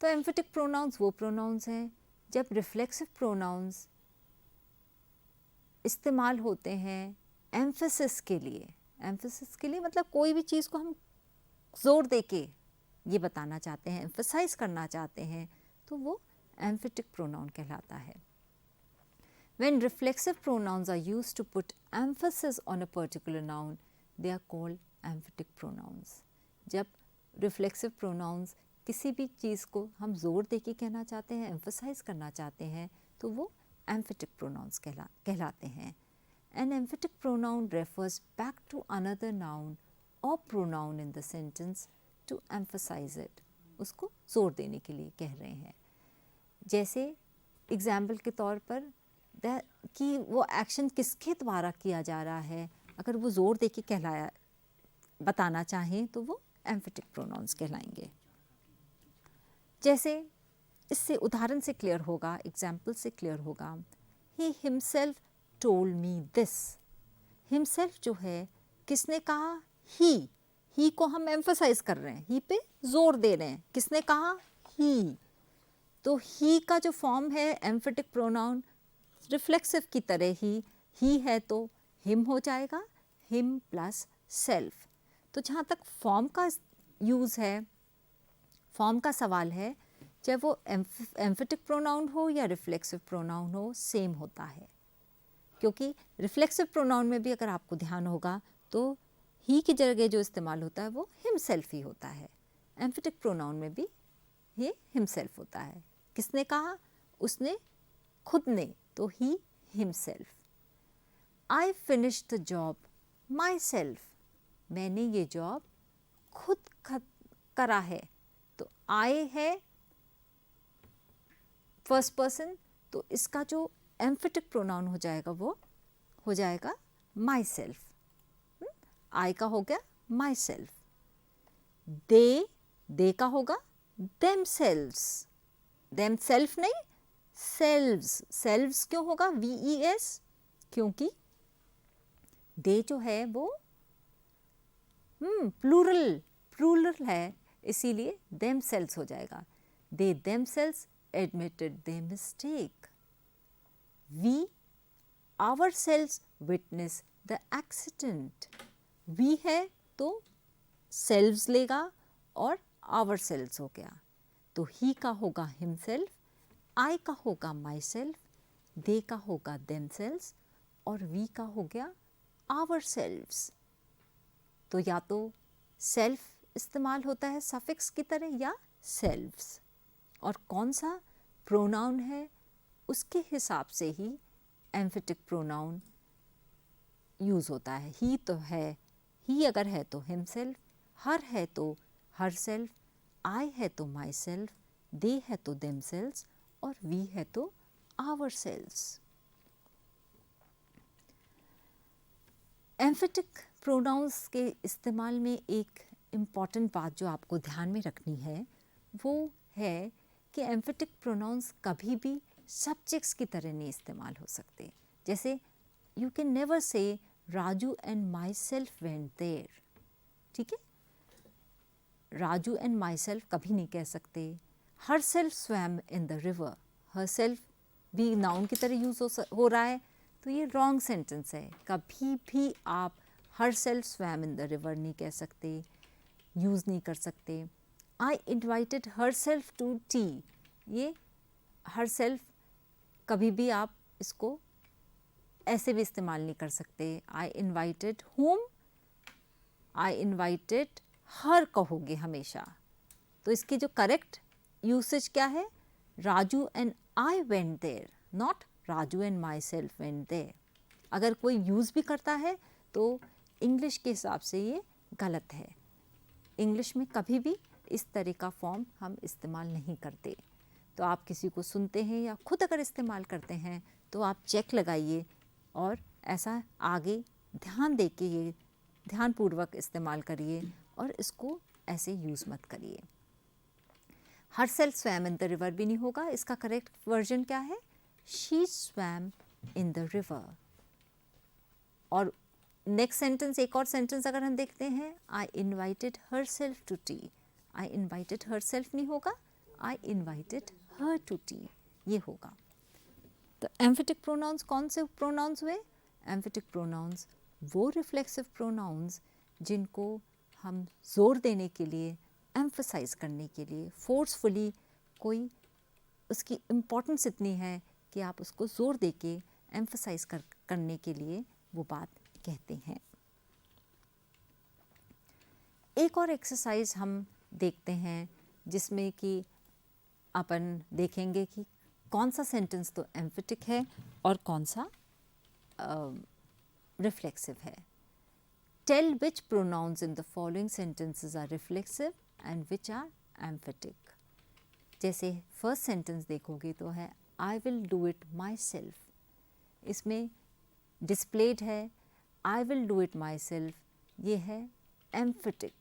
तो एम्फेटिक प्रोनाउंस वो प्रोनाउंस हैं जब रिफ्लेक्सिव प्रोनाउंस इस्तेमाल होते हैं एम्फेसिस के लिए। एम्फेसिस के लिए मतलब कोई भी चीज़ को हम जोर दे के ये बताना चाहते हैं, एम्फेसाइज करना चाहते हैं, तो वो एम्फेटिक प्रोनाउन कहलाता है। When reflexive pronouns are used to put emphasis on a particular noun, they are called emphatic pronouns। जब रिफ्लेक्सिव प्रोनाउंस किसी भी चीज़ को हम जोर दे के कहना चाहते हैं, एम्फसाइज करना चाहते हैं, तो वो emphatic pronouns कहलाते हैं। An emphatic pronoun refers back to another noun or pronoun in the sentence to emphasize it। उसको जोर देने के लिए कह रहे हैं। जैसे एग्जाम्पल के तौर पर कि वो एक्शन किसके द्वारा किया जा रहा है, अगर वो जोर दे के कहलाया बताना चाहें तो वो एम्फेटिक प्रोनाउंस कहलाएंगे। जैसे इससे उदाहरण से क्लियर होगा, एग्जाम्पल से क्लियर होगा। He himself told me this. Himself जो है किसने कहा? ही को हम एम्फसाइज कर रहे हैं, ही पे जोर दे रहे हैं। किसने कहा? ही। तो ही का जो फॉर्म है एम्फेटिक प्रोनाउन रिफ्लेक्सिव की तरह ही है तो हिम हो जाएगा, हिम प्लस सेल्फ। तो जहाँ तक फॉर्म का यूज़ है, फॉर्म का सवाल है, चाहे वो एम्फेटिक प्रोनाउन हो या रिफ्लेक्सिव प्रोनाउन हो, सेम होता है। क्योंकि रिफ्लेक्सिव प्रोनाउन में भी अगर आपको ध्यान होगा तो ही की जगह जो इस्तेमाल होता है वो हिमसेल्फ ही होता है। एम्फेटिक प्रोनाउन में भी ये हिमसेल्फ होता है। किसने कहा? उसने, खुद ने, तो he himself. I finish the job my self. मैंने ये जॉब खुद करा है। तो आई है फर्स्ट पर्सन, तो इसका जो एम्फेटिक प्रोनाउन हो जाएगा वो हो जाएगा माई सेल्फ। आई का हो गया माई सेल्फ। दे का होगा देम सेल्व्स। देम सेल्फ नहीं, सेल्व्स। सेल्व्स क्यों होगा? VES, क्योंकि दे जो है वो प्लूरल है, इसीलिए देम सेल्स हो जाएगा। They themselves admitted their mistake. We ourselves witness the accident. We है तो selves लेगा और ourselves हो गया, तो he का होगा himself, I का होगा myself, they का होगा themselves और we का हो गया ourselves. तो या तो self इस्तेमाल होता है suffix की तरह या selves, और कौन सा pronoun है उसके हिसाब से ही emphatic pronoun यूज़ होता है. ही तो है, ही अगर है तो himself, हर है तो herself, I है तो myself, they है तो themselves और we है तो ourselves. एम्फेटिक प्रोनाउंस के इस्तेमाल में एक इम्पॉर्टेंट बात जो आपको ध्यान में रखनी है वो है कि एम्फेटिक प्रोनाउंस कभी भी सब्जेक्ट्स की तरह नहीं इस्तेमाल हो सकते. जैसे you can never say Raju and myself went there. ठीक है, राजू एंड माई सेल्फ कभी नहीं कह सकते. Her self swam in the river, her self भी नाउन की तरह यूज़ हो रहा है, तो ये रॉन्ग सेंटेंस है. कभी भी आप herself swam in the river नहीं कह सकते, यूज़ नहीं कर सकते. I invited herself to tea, ये हर सेल्फ कभी भी आप इसको ऐसे भी इस्तेमाल नहीं कर सकते. I invited home, I invited her कहोगे हमेशा. तो इसकी जो करेक्ट यूसेज क्या है, Raju and I went there, not Raju and myself went there. अगर कोई यूज़ भी करता है तो इंग्लिश के हिसाब से ये गलत है. इंग्लिश में कभी भी इस तरह का फॉर्म हम इस्तेमाल नहीं करते. तो आप किसी को सुनते हैं या खुद अगर इस्तेमाल करते हैं तो आप चेक लगाइए और ऐसा आगे ध्यान दे के ये ध्यानपूर्वक इस्तेमाल करिए और इसको ऐसे यूज़ मत करिए. Herself swam in the river भी नहीं होगा. इसका करेक्ट वर्जन क्या है, she swam in the river. और नेक्स्ट सेंटेंस, एक और सेंटेंस अगर हम देखते हैं, I invited herself to tea. I invited herself नहीं होगा, I invited her to tea ये होगा. तो एम्फेटिक प्रोनाउंस कौन से प्रोनाउंस हुए? एम्फेटिक प्रोनाउंस वो रिफ्लेक्सिव प्रोनाउंस जिनको हम जोर देने के लिए, एम्फसाइज करने के लिए, फोर्सफुली कोई उसकी इम्पोर्टेंस इतनी है कि आप उसको जोर दे के एम्फसाइज करने के लिए वो बात कहते हैं. एक और एक्सरसाइज हम देखते हैं जिसमें कि अपन देखेंगे कि कौन सा सेंटेंस तो एम्फेटिक है और कौन सा रिफ्लेक्सिव है. Tell which pronouns in the following sentences are reflexive and which are emphatic. जैसे फर्स्ट सेंटेंस देखोगे तो है I will do it myself. इसमें डिस्प्लेड है I will do it myself, ये है एम्फेटिक.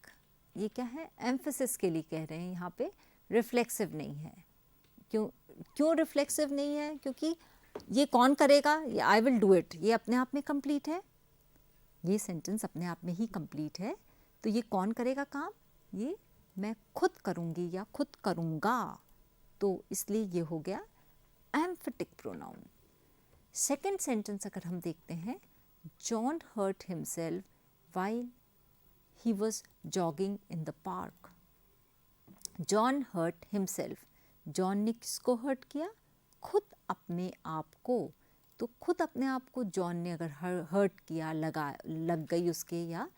ये क्या है, एम्फेसिस के लिए कह रहे हैं, यहाँ पे रिफ्लेक्सिव नहीं है. क्यों रिफ्लेक्सिव नहीं है? क्योंकि ये कौन करेगा, ये आई विल डू इट, ये अपने आप में कंप्लीट है. ये सेंटेंस अपने आप में ही कंप्लीट है. तो ये कौन करेगा काम, ये मैं खुद करूँगी या खुद करूँगा. तो इसलिए ये हो गया एम्फेटिक प्रोनाउन. सेकेंड सेंटेंस अगर हम देखते हैं, John hurt himself while he was jogging in the park. John hurt himself, John ने किसको हर्ट किया, खुद अपने आप को. तो खुद अपने आप को जॉन ने अगर हर्ट किया, लग गई उसके या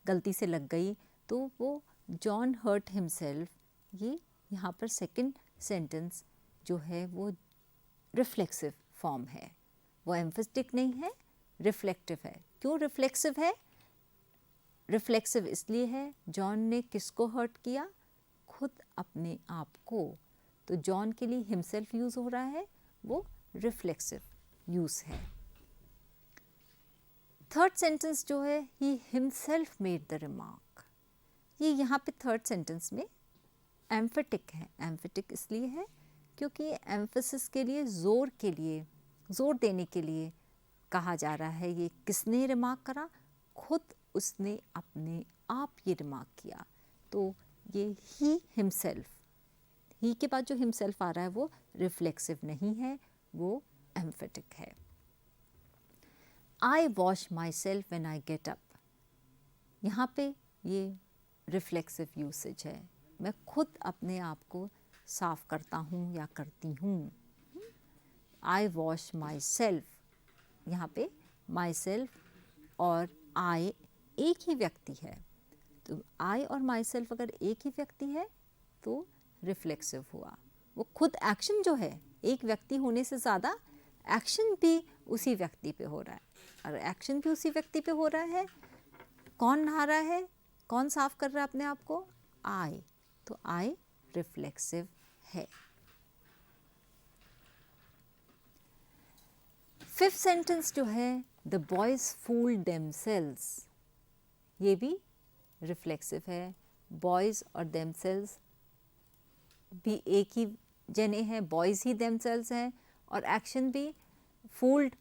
गलती से लग गई, तो वो जॉन हर्ट हिमसेल्फ, ये यहाँ पर सेकंड सेंटेंस जो है वो रिफ्लेक्सिव फॉर्म है. वो एम्फेटिक नहीं है, रिफ्लेक्टिव है. क्यों रिफ्लेक्सिव है? रिफ्लेक्सिव इसलिए है, जॉन ने किसको हर्ट किया, खुद अपने आप को. तो जॉन के लिए हिमसेल्फ यूज़ हो रहा है, वो रिफ्लेक्सिव यूज़ है. थर्ड सेंटेंस जो है, he himself made the remark. ये यहाँ पे थर्ड सेंटेंस में एम्फेटिक है. एम्फेटिक इसलिए है क्योंकि ये एम्फेसिस के लिए, जोर देने के लिए कहा जा रहा है. ये किसने रिमार्क करा, खुद उसने अपने आप ये रिमार्क किया. तो ये ही ही के बाद जो हिमसेल्फ आ रहा है वो रिफ्लेक्सिव नहीं है, वो एम्फेटिक है। I wash myself when I get up, यहाँ पे ये रिफ्लेक्सिव यूसेज है, मैं खुद अपने आप को साफ करता हूँ या करती हूँ। आई वॉश माई सेल्फ, यहाँ पे माई सेल्फ और आई एक ही व्यक्ति है, तो आई और माई सेल्फ अगर एक ही व्यक्ति है तो रिफ्लेक्सिव हुआ। वो खुद एक्शन जो है, एक व्यक्ति होने से ज़्यादा एक्शन भी उसी व्यक्ति पे हो रहा है, और एक्शन भी उसी व्यक्ति पे हो रहा है। कौन नहा रहा है, कौन साफ कर रहा है अपने आप को? आई, तो आई रिफ्लेक्सिव है। फिफ्थ सेंटेंस जो है, द बॉयज फूल्ड देमसेल्व्स, ये भी रिफ्लेक्सिव है। बॉयज और देमसेल्व्स भी एक ही जने हैं, बॉयज ही देमसेल्व्स हैं, और एक्शन भी फूल्ड,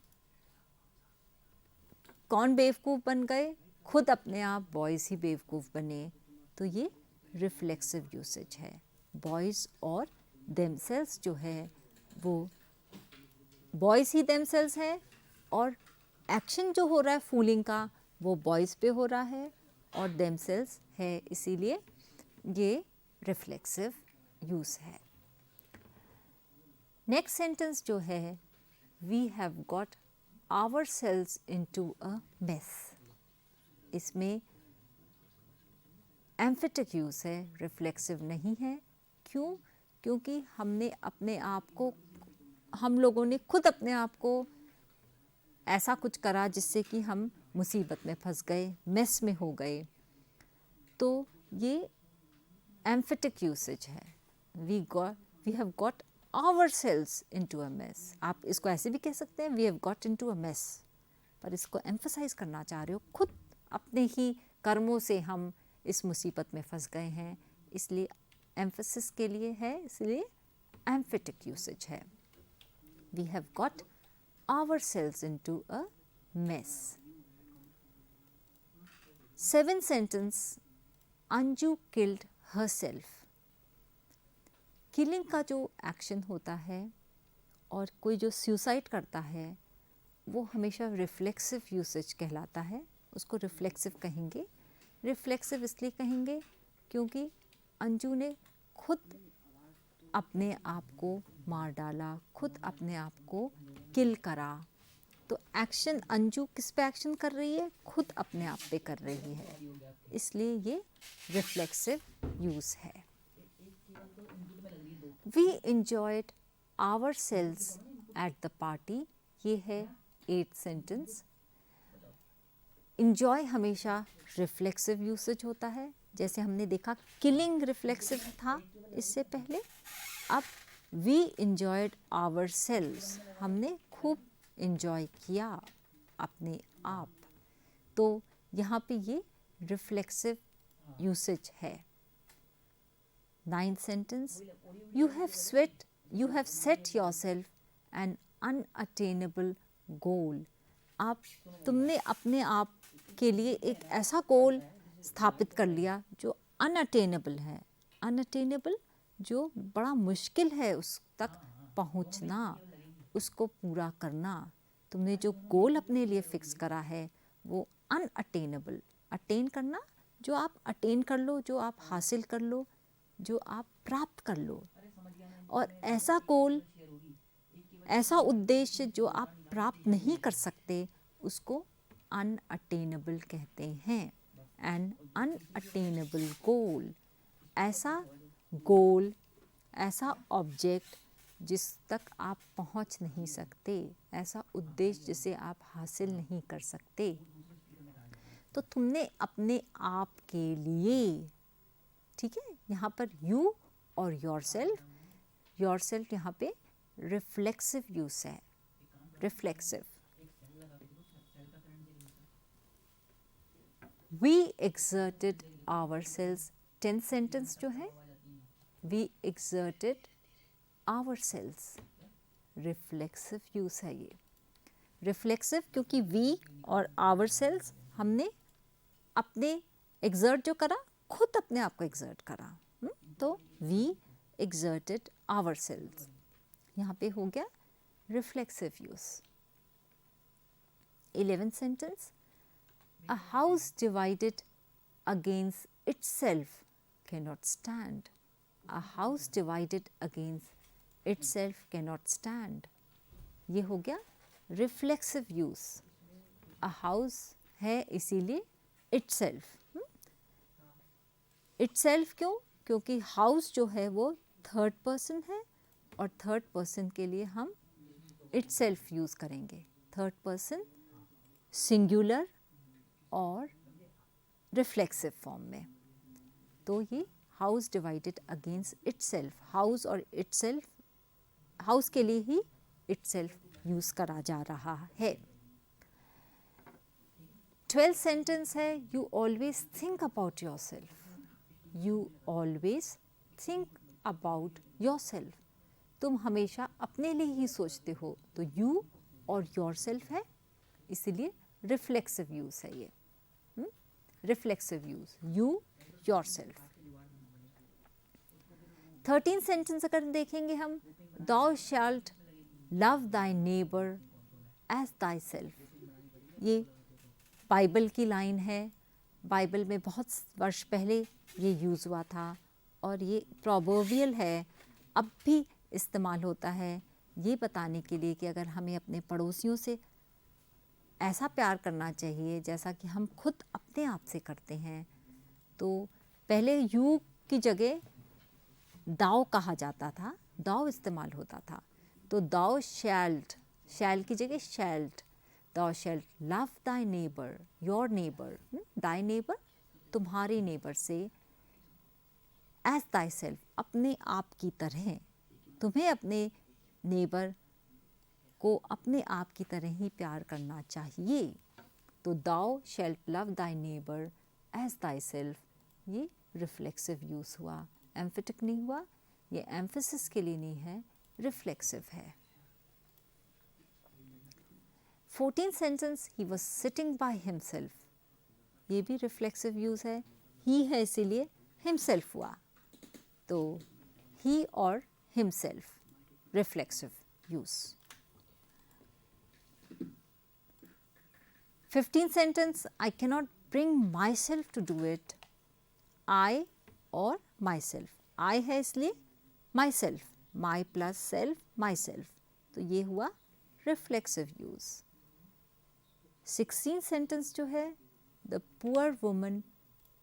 कौन बेवकूफ़ बन गए? खुद अपने आप बॉयज़ ही बेवकूफ़ बने, तो ये रिफ्लेक्सिव यूसेज है। बॉयज़ और देमसेल्स जो है वो बॉयज़ ही देमसेल्स है, और एक्शन जो हो रहा है फूलिंग का वो बॉयज़ पे हो रहा है और देमसेल्स है, इसीलिए ये रिफ्लेक्सिव यूज़ है। नेक्स्ट सेंटेंस जो है, we have got ourselves into a mess, इसमें एम्फेटिक यूज़ है, रिफ्लेक्सिव नहीं है। क्यों? क्योंकि हमने अपने आप को, हम लोगों ने खुद अपने आप को ऐसा कुछ करा जिससे कि हम मुसीबत में फंस गए, मेस में हो गए, तो ये एम्फेटिक यूसेज है। We have got ourselves into a mess, आप इसको ऐसे भी कह सकते हैं, we have got into a mess, पर इसको एम्फसाइज करना चाह रहे हो, खुद अपने ही कर्मों से हम इस मुसीबत में फंस गए हैं, इसलिए एम्फसिस के लिए है, इसलिए एम्फेटिक यूसेज है। we have got ourselves into a mess। Seventh sentence, Anju killed herself, killing का जो एक्शन होता है और कोई जो सुसाइड करता है वो हमेशा रिफ्लेक्सिव यूसेज कहलाता है, उसको रिफ्लेक्सिव कहेंगे। रिफ्लेक्सिव इसलिए कहेंगे क्योंकि अंजू ने खुद अपने आप को मार डाला, खुद अपने आप को किल करा, तो एक्शन अंजू किस पे एक्शन कर रही है? खुद अपने आप पे कर रही है, इसलिए ये रिफ्लेक्सिव यूज़ है। We enjoyed ourselves at the party, ये है 8th सेंटेंस। enjoy हमेशा रिफ्लेक्सिव यूसेज होता है, जैसे हमने देखा किलिंग रिफ्लेक्सिव था इससे पहले, अब we enjoyed ourselves, हमने खूब enjoy किया अपने आप, तो यहाँ पे ये रिफ्लेक्सिव यूसेज है। 9th sentence, you have set yourself an unattainable goal, आप तुमने अपने आप के लिए एक ऐसा गोल स्थापित कर लिया जो अनअटेनेबल है। अनअटेनेबल जो बड़ा मुश्किल है उस तक पहुंचना, उसको पूरा करना, तुमने जो गोल अपने लिए फिक्स करा है वो अनअटेनेबल, अटेन करना, जो आप अटेन कर लो, जो आप हासिल कर लो, जो आप प्राप्त कर लो, और ऐसा गोल, ऐसा उद्देश्य जो आप प्राप्त नहीं कर सकते उसको अनअटेनेबल कहते हैं। एन अनअटेनेबल गोल, ऐसा गोल, ऐसा ऑब्जेक्ट जिस तक आप पहुंच नहीं सकते, ऐसा उद्देश्य जिसे आप हासिल नहीं कर सकते, तो तुमने अपने आप के लिए, ठीक है, यहाँ पर यू और योरसेल्फ यहाँ पे रिफ्लेक्सिव यूज है, reflexive. We exerted ourselves, 10th sentence जो है, we exerted ourselves, reflexive use है ये। रिफ्लेक्सिव क्योंकि वी और आवरसेल्व्स, हमने अपने एक्सर्ट जो करा, खुद अपने आप को एक्सर्ट करा, तो वी exerted ourselves. यहाँ पे हो गया reflexive use. 11th sentence, a house divided against itself cannot stand. A house divided against itself cannot stand. ये हो गया reflexive use. A house है इसीलिए itself. itself क्यों? क्योंकि house जो है वो थर्ड पर्सन है और थर्ड पर्सन के लिए हम itself यूज़ करेंगे. थर्ड पर्सन सिंगुलर और रिफ्लेक्सिव फॉर्म में. तो ये house divided against itself, house और इटसेल्फ, हाउस के लिए ही इटसेल्फ यूज़ करा जा रहा है. 12th सेंटेंस है, you always think about your self. You always think about your self. तुम हमेशा अपने लिए ही सोचते हो. तो यू और योर सेल्फ है, इसीलिए रिफ्लेक्सिव यूज़ है ये. Reflexive use, you your self. 13th sentence अगर देखेंगे हम, thou shalt love thy neighbor as thyself. ये बाइबल की लाइन है. बाइबल में बहुत वर्ष पहले ये यूज़ हुआ था और ये प्रोवर्बियल है, अब भी इस्तेमाल होता है ये बताने के लिए कि अगर हमें अपने पड़ोसियों से ऐसा प्यार करना चाहिए जैसा कि हम खुद अपने आप से करते हैं. तो पहले यू की जगह दाव कहा जाता था, दाव इस्तेमाल होता था. तो दाव शैल्ट, शैल की जगह shalt. Thou shalt love thy neighbour, your neighbour, thy neighbour तुम्हारे नेबर से, एज दाई सेल्फ अपने आप की तरह. तुम्हें अपने नेबर को अपने आप की तरह ही प्यार करना चाहिए. तो thou shalt love thy neighbour as thyself, ये रिफ्लेक्सिव यूज़ हुआ, एम्फेटिक नहीं हुआ. ये एम्फेसिस के लिए नहीं है, रिफ्लेक्सिव है. 14th sentence, he was sitting by himself. ये भी रिफ्लेक्सिव यूज़ है. ही है इसीलिए हिमसेल्फ हुआ. तो ही और himself, reflexive use. 15th sentence, I cannot bring myself to do it. I और myself. I है इसलिए myself, my plus self, myself. तो ये हुआ reflexive use. 16th sentence जो है, the poor woman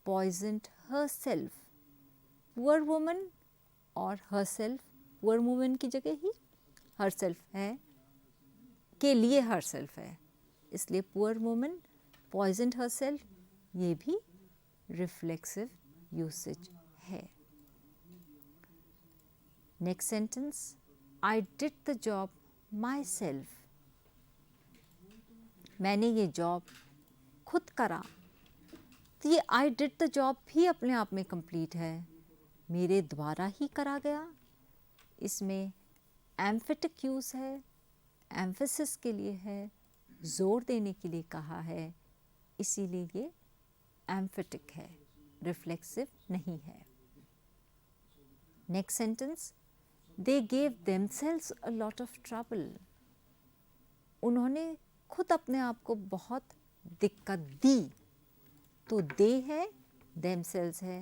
poisoned herself. Poor woman और herself, poor woman की जगह ही herself है, के लिए herself है, इसलिए पुअर वुमन पॉइजनड हरसेल्फ, ये भी रिफ्लेक्सिव यूसेज है. Next sentence, I did the job my self. मैंने ये जॉब खुद करा. तो ये आई डिड द जॉब भी अपने आप में कंप्लीट है, मेरे द्वारा ही करा गया. इसमें एम्फेटिक यूज़ है, एम्फेसिस के लिए है, जोर देने के लिए कहा है, इसीलिए ये एम्फेटिक है, रिफ्लेक्सिव नहीं है. Next sentence, they gave themselves a lot of trouble. उन्होंने खुद अपने आप को बहुत दिक्कत दी. तो दे है, देमसेल्व्स है,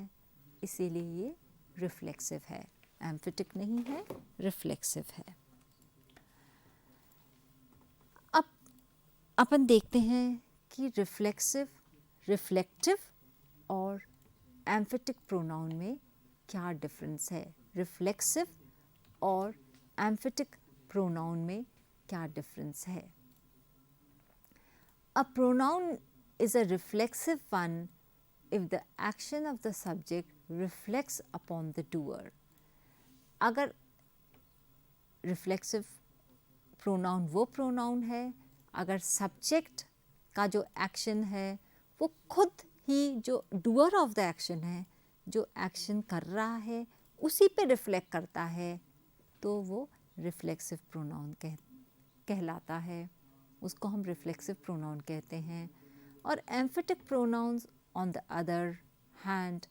इसीलिए ये रिफ्लेक्सिव है, एम्फेटिक नहीं है, रिफ्लेक्सिव है. अपन देखते हैं कि रिफ्लेक्सिव, रिफ्लेक्टिव और एम्फेटिक प्रोनाउन में क्या डिफरेंस है. रिफ्लेक्सिव और एम्फेटिक प्रोनाउन में क्या डिफरेंस है. A pronoun is a reflexive one if the action of the subject reflects upon the doer. अगर रिफ्लेक्सिव प्रोनाउन वो प्रोनाउन है अगर सब्जेक्ट का जो एक्शन है वो खुद ही जो डूअर ऑफ द एक्शन है, जो एक्शन कर रहा है, उसी पे रिफ्लेक्ट करता है, तो वो रिफ्लेक्सिव प्रोनाउन कहलाता है. उसको हम रिफ्लेक्सिव प्रोनाउन कहते हैं. और emphatic pronouns on the other hand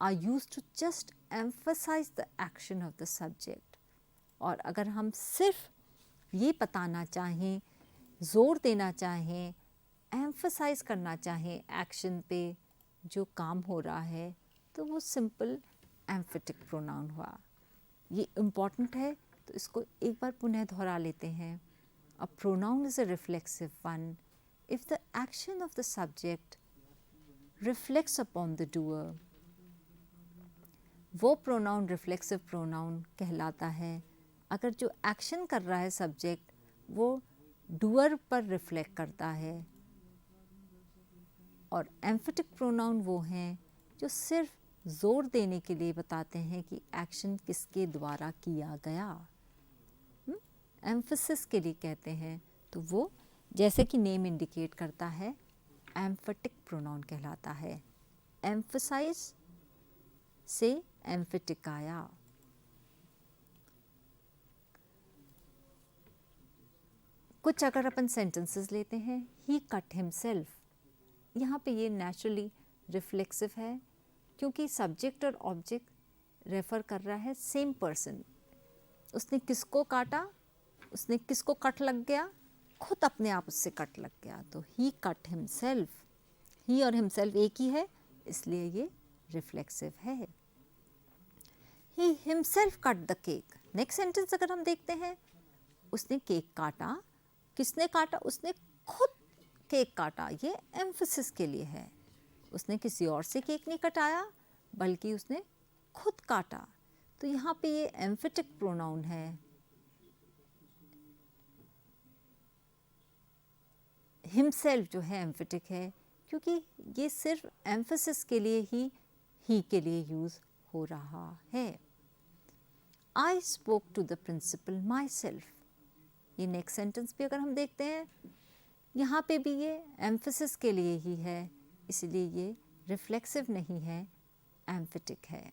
are used to just emphasize the action of the subject. और अगर हम सिर्फ ये बताना चाहें, ज़ोर देना चाहें, एम्फसाइज करना चाहें एक्शन पे जो काम हो रहा है, तो वो सिंपल एम्फेटिक प्रोनाउन हुआ. ये इम्पॉर्टेंट है, तो इसको एक बार पुनः दोहरा लेते हैं. A pronoun is a reflexive one if the action of the subject reflects upon the doer. वो प्रोनाउन रिफ्लेक्सिव प्रोनाउन कहलाता है अगर जो एक्शन कर रहा है सब्जेक्ट वो डूअर पर रिफ्लेक्ट करता है. और एम्फेटिक प्रोनाउन वो हैं जो सिर्फ ज़ोर देने के लिए बताते हैं कि एक्शन किसके द्वारा किया गया, एम्फसिस के लिए कहते हैं. तो वो जैसे कि नेम इंडिकेट करता है एम्फेटिक प्रोनाउन कहलाता है. एम्फसाइज से एम्फेटिक आया. कुछ अगर अपन सेंटेंसेस लेते हैं, ही कट हिमसेल्फ, यहाँ पे ये नेचुरली रिफ्लेक्सिव है क्योंकि सब्जेक्ट और ऑब्जेक्ट रेफर कर रहा है सेम पर्सन. उसने किसको काटा, उसने किसको कट लग गया, खुद अपने आप उससे कट लग गया. तो ही कट हिमसेल्फ, ही और हिमसेल्फ एक ही है, इसलिए ये रिफ्लेक्सिव है. He himself cut the cake. Next sentence अगर हम देखते हैं, उसने केक काटा. किसने काटा, उसने खुद केक काटा. ये एम्फसिस के लिए है. उसने किसी और से केक नहीं कटाया बल्कि उसने खुद काटा. तो यहाँ पे ये एम्फेटिक प्रोनाउन है. हिमसेल्फ जो है एम्फेटिक है क्योंकि ये सिर्फ एम्फसिस के लिए ही के लिए यूज़ हो रहा है. I spoke to the principal myself. ये नेक्स्ट सेंटेंस भी अगर हम देखते हैं, यहाँ पे भी ये एम्फसिस के लिए ही है, इसलिए ये रिफ्लेक्सिव नहीं है, एम्फेटिक है.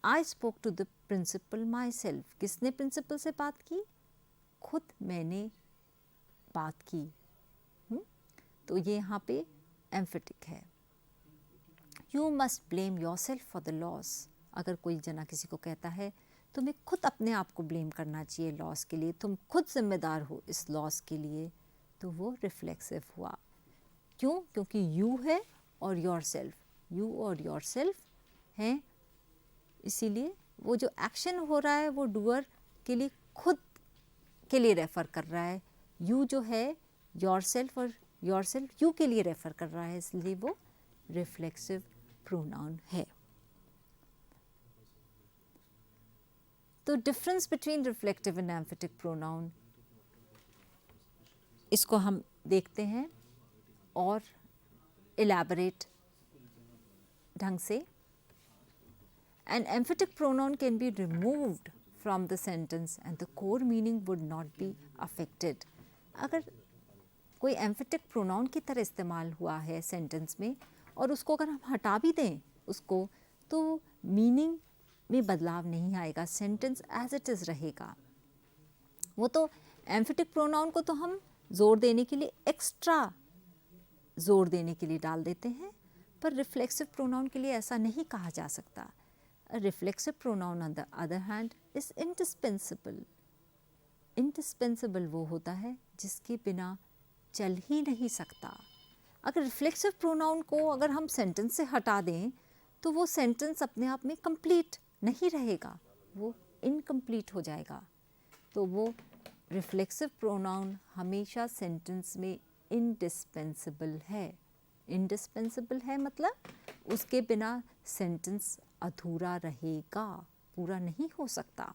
I spoke to the principal myself. किसने प्रिंसिपल से बात की, खुद मैंने बात की. तो ये यहाँ पे एम्फेटिक है. You must blame your self for the loss. अगर कोई जना किसी को कहता है तुम्हें खुद अपने आप को ब्लेम करना चाहिए लॉस के लिए, तुम खुद जिम्मेदार हो इस लॉस के लिए, तो वो रिफ्लेक्सिव हुआ. क्यों, क्योंकि यू है और योर सेल्फ, यू और योर सेल्फ हैं, इसीलिए वो जो एक्शन हो रहा है वो डूअर के लिए खुद के लिए रेफ़र कर रहा है. यू जो है योर सेल्फ और योर सेल्फ यू के लिए रेफ़र कर रहा है, इसलिए वो रिफ्लेक्सिव प्रोनाउन है. तो difference between reflective and emphatic pronoun, इसको हम देखते हैं और इलैबोरेट ढंग से. An emphatic pronoun can be removed from the sentence and the core meaning would not be affected. अगर कोई emphatic pronoun की तरह इस्तेमाल हुआ है सेंटेंस में और उसको अगर हम हटा भी दें उसको, तो मीनिंग में बदलाव नहीं आएगा, सेंटेंस एज इट इज़ रहेगा. वो तो emphatic pronoun को तो हम ज़ोर देने के लिए एक्स्ट्रा ज़ोर देने के लिए डाल देते हैं, पर रिफ्लेक्सिव प्रोनाउन के लिए ऐसा नहीं कहा जा सकता. A reflexive pronoun on the other hand is indispensable. Indispensable वो होता है जिसके बिना चल ही नहीं सकता. अगर रिफ्लेक्सिव प्रोनाउन को अगर हम सेंटेंस से हटा दें तो वो सेंटेंस अपने आप में कंप्लीट नहीं रहेगा, वो इनकम्प्लीट हो जाएगा. तो वो रिफ्लेक्सिव प्रोनाउन हमेशा सेंटेंस में इंडिस्पेंसिबल है. इंडिस्पेंसिबल है मतलब उसके बिना सेंटेंस अधूरा रहेगा, पूरा नहीं हो सकता.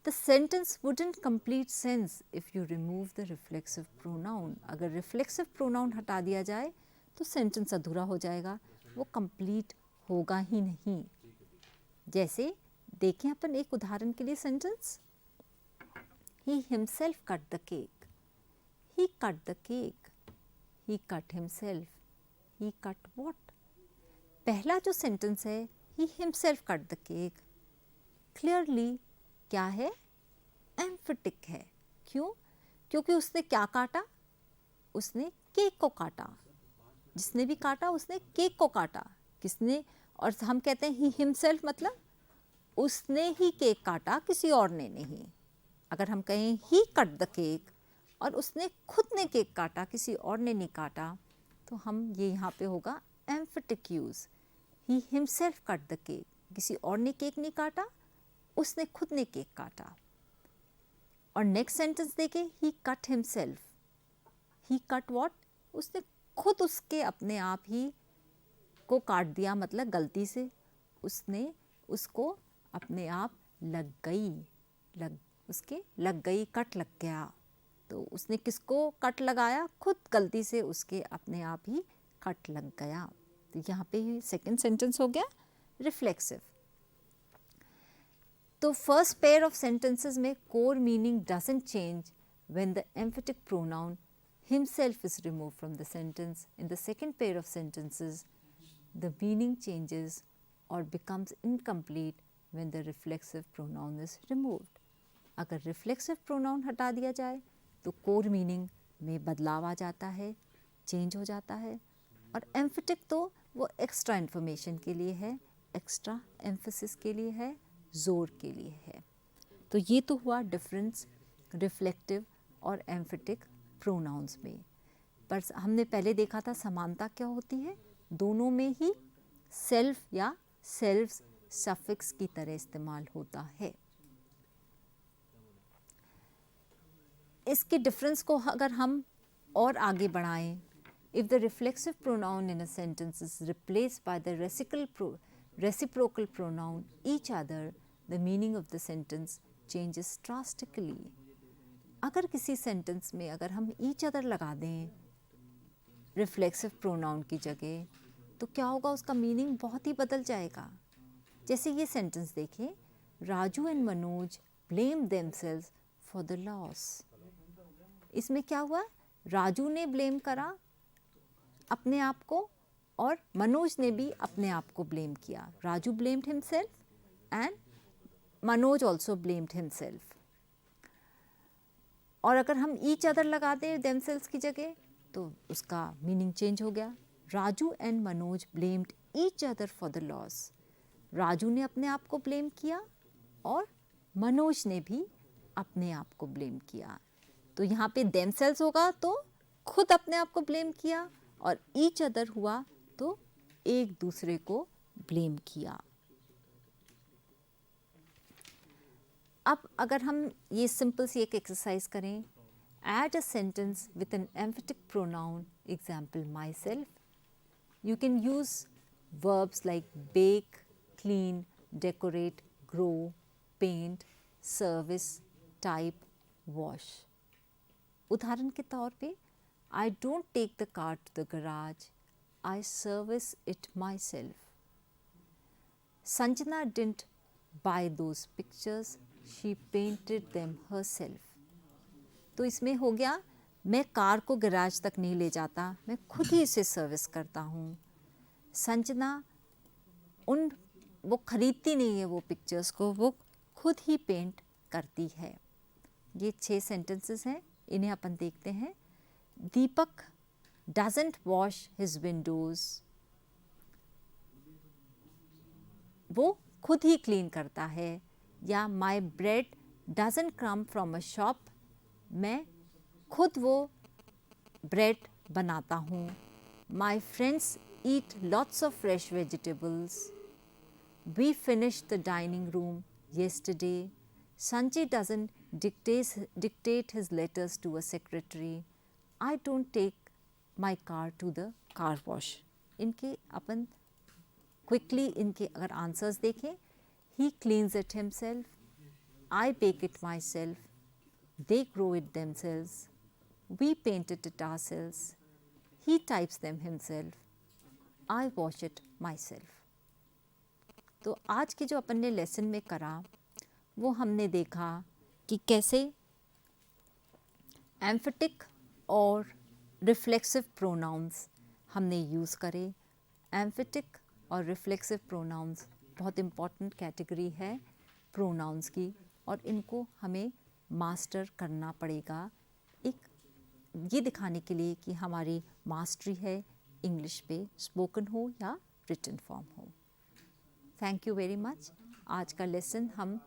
The sentence wouldn't complete sense if you remove the reflexive pronoun. अगर reflexive pronoun हटा दिया जाए तो सेंटेंस अधूरा हो जाएगा, वो कंप्लीट होगा ही नहीं. जैसे देखें अपन एक उदाहरण के लिए sentence, He himself cut the cake. He cut the cake. He cut himself. He cut what? पहला जो सेंटेंस है he himself cut the cake, clearly क्या है, एम्फेटिक है. क्यों, क्योंकि उसने क्या काटा, उसने केक को काटा. जिसने भी काटा उसने केक को काटा. किसने और हम कहते हैं ही हिमसेल्फ, मतलब उसने ही केक काटा, किसी और ने नहीं। अगर हम कहें ही कट द केक और उसने खुद ने केक काटा, किसी और ने नहीं काटा, तो हम ये यहाँ पे होगा emphatic use, he himself cut the cake, किसी और ने केक नहीं काटा, उसने खुद ने केक काटा। और नेक्स्ट सेंटेंस देखें, he cut himself, he cut what, उसने खुद उसके अपने आप ही को काट दिया, मतलब गलती से उसने उसको अपने आप लग गई, कट लग गया। तो उसने किसको कट लगाया, खुद गलती से उसके अपने आप ही कट लग गया। तो यहाँ पे सेकंड सेंटेंस हो गया रिफ्लेक्सिव। तो फर्स्ट पेयर ऑफ सेंटेंसेस में core meaning doesn't change when the emphatic pronoun himself is removed from the sentence. In the second pair of sentences, the meaning changes or becomes incomplete when the reflexive pronoun is removed. अगर reflexive pronoun हटा दिया जाए तो core meaning में बदलाव आ जाता है, change हो जाता है। और emphatic तो वो एक्स्ट्रा इन्फॉर्मेशन के लिए है, एक्स्ट्रा एम्फेसिस के लिए है, जोर के लिए है। तो ये तो हुआ डिफरेंस रिफ्लेक्टिव और एम्फेटिक प्रोनाउंस में। पर हमने पहले देखा था समानता क्या होती है, दोनों में ही सेल्फ या सेल्व्स सफिक्स की तरह इस्तेमाल होता है। इसके डिफरेंस को अगर हम और आगे बढ़ाएं, if the reflexive pronoun in a sentence is replaced by the reciprocal pronoun each other, the meaning of the sentence changes drastically. अगर किसी सेंटेंस में अगर हम ईच अदर लगा दें रिफ्लेक्सिव प्रोनाउन की जगह, तो क्या होगा, उसका मीनिंग बहुत ही बदल जाएगा। जैसे ये सेंटेंस देखें, Raju and Manoj blame themselves for the loss. इसमें क्या हुआ, राजू ने ब्लेम करा अपने आप को और मनोज ने भी अपने आप को ब्लेम किया। Raju blamed himself and Manoj also blamed himself. और अगर हम ईच अदर लगा दें देमसेल्व्स की जगह, तो उसका मीनिंग चेंज हो गया। Raju and Manoj blamed each other for the loss. Raju ने अपने आप को ब्लेम किया और मनोज ने भी अपने आप को ब्लेम किया। तो यहाँ पे देमसेल्व्स होगा तो खुद अपने आप को ब्लेम किया, और ईच अदर हुआ तो एक दूसरे को ब्लेम किया। अब अगर हम ये सिंपल सी एक एक्सरसाइज करें, add a sentence with an emphatic pronoun, example myself. You can use verbs like bake, clean, decorate, grow, paint, service, type, wash. उदाहरण के तौर पे, I don't take the car to the garage, I service it myself. Sanjana didn't buy those pictures, she painted them herself. तो इसमें हो गया, मैं car को गैराज तक नहीं ले जाता, मैं खुद ही इसे सर्विस करता हूँ। संजना वो खरीदती नहीं है वो पिक्चर्स को, वो खुद ही पेंट करती है। ये 6 सेंटेंसेस हैं, इन्हें अपन देखते हैं। Deepak doesn't wash his windows, वो खुद ही क्लीन करता है। या my bread doesn't come from a shop, मैं खुद वो ब्रेड बनाता हूँ। My friends eat lots of fresh vegetables, we finish the dining room yesterday, Sanjay doesn't dictate his letters to a secretary, I don't take my car to the car wash. इनके अपन quickly इनके अगर answers देखें, he cleans it himself, I bake it myself, they grow it themselves, we painted it ourselves, he types them himself, I wash it myself. तो आज के जो अपन ने लेसन में करा, वो हमने देखा कि कैसे एम्फेटिक और रिफ्लेक्सिव प्रोनाउंस हमने यूज़ करे। एम्फेटिक और रिफ्लेक्सिव प्रोनाउंस बहुत इम्पॉर्टेंट कैटेगरी है प्रोनाउंस की, और इनको हमें मास्टर करना पड़ेगा, एक ये दिखाने के लिए कि हमारी मास्टरी है इंग्लिश पे, स्पोकन हो या रिटन फॉर्म हो। Thank you very much. आज का लेसन हम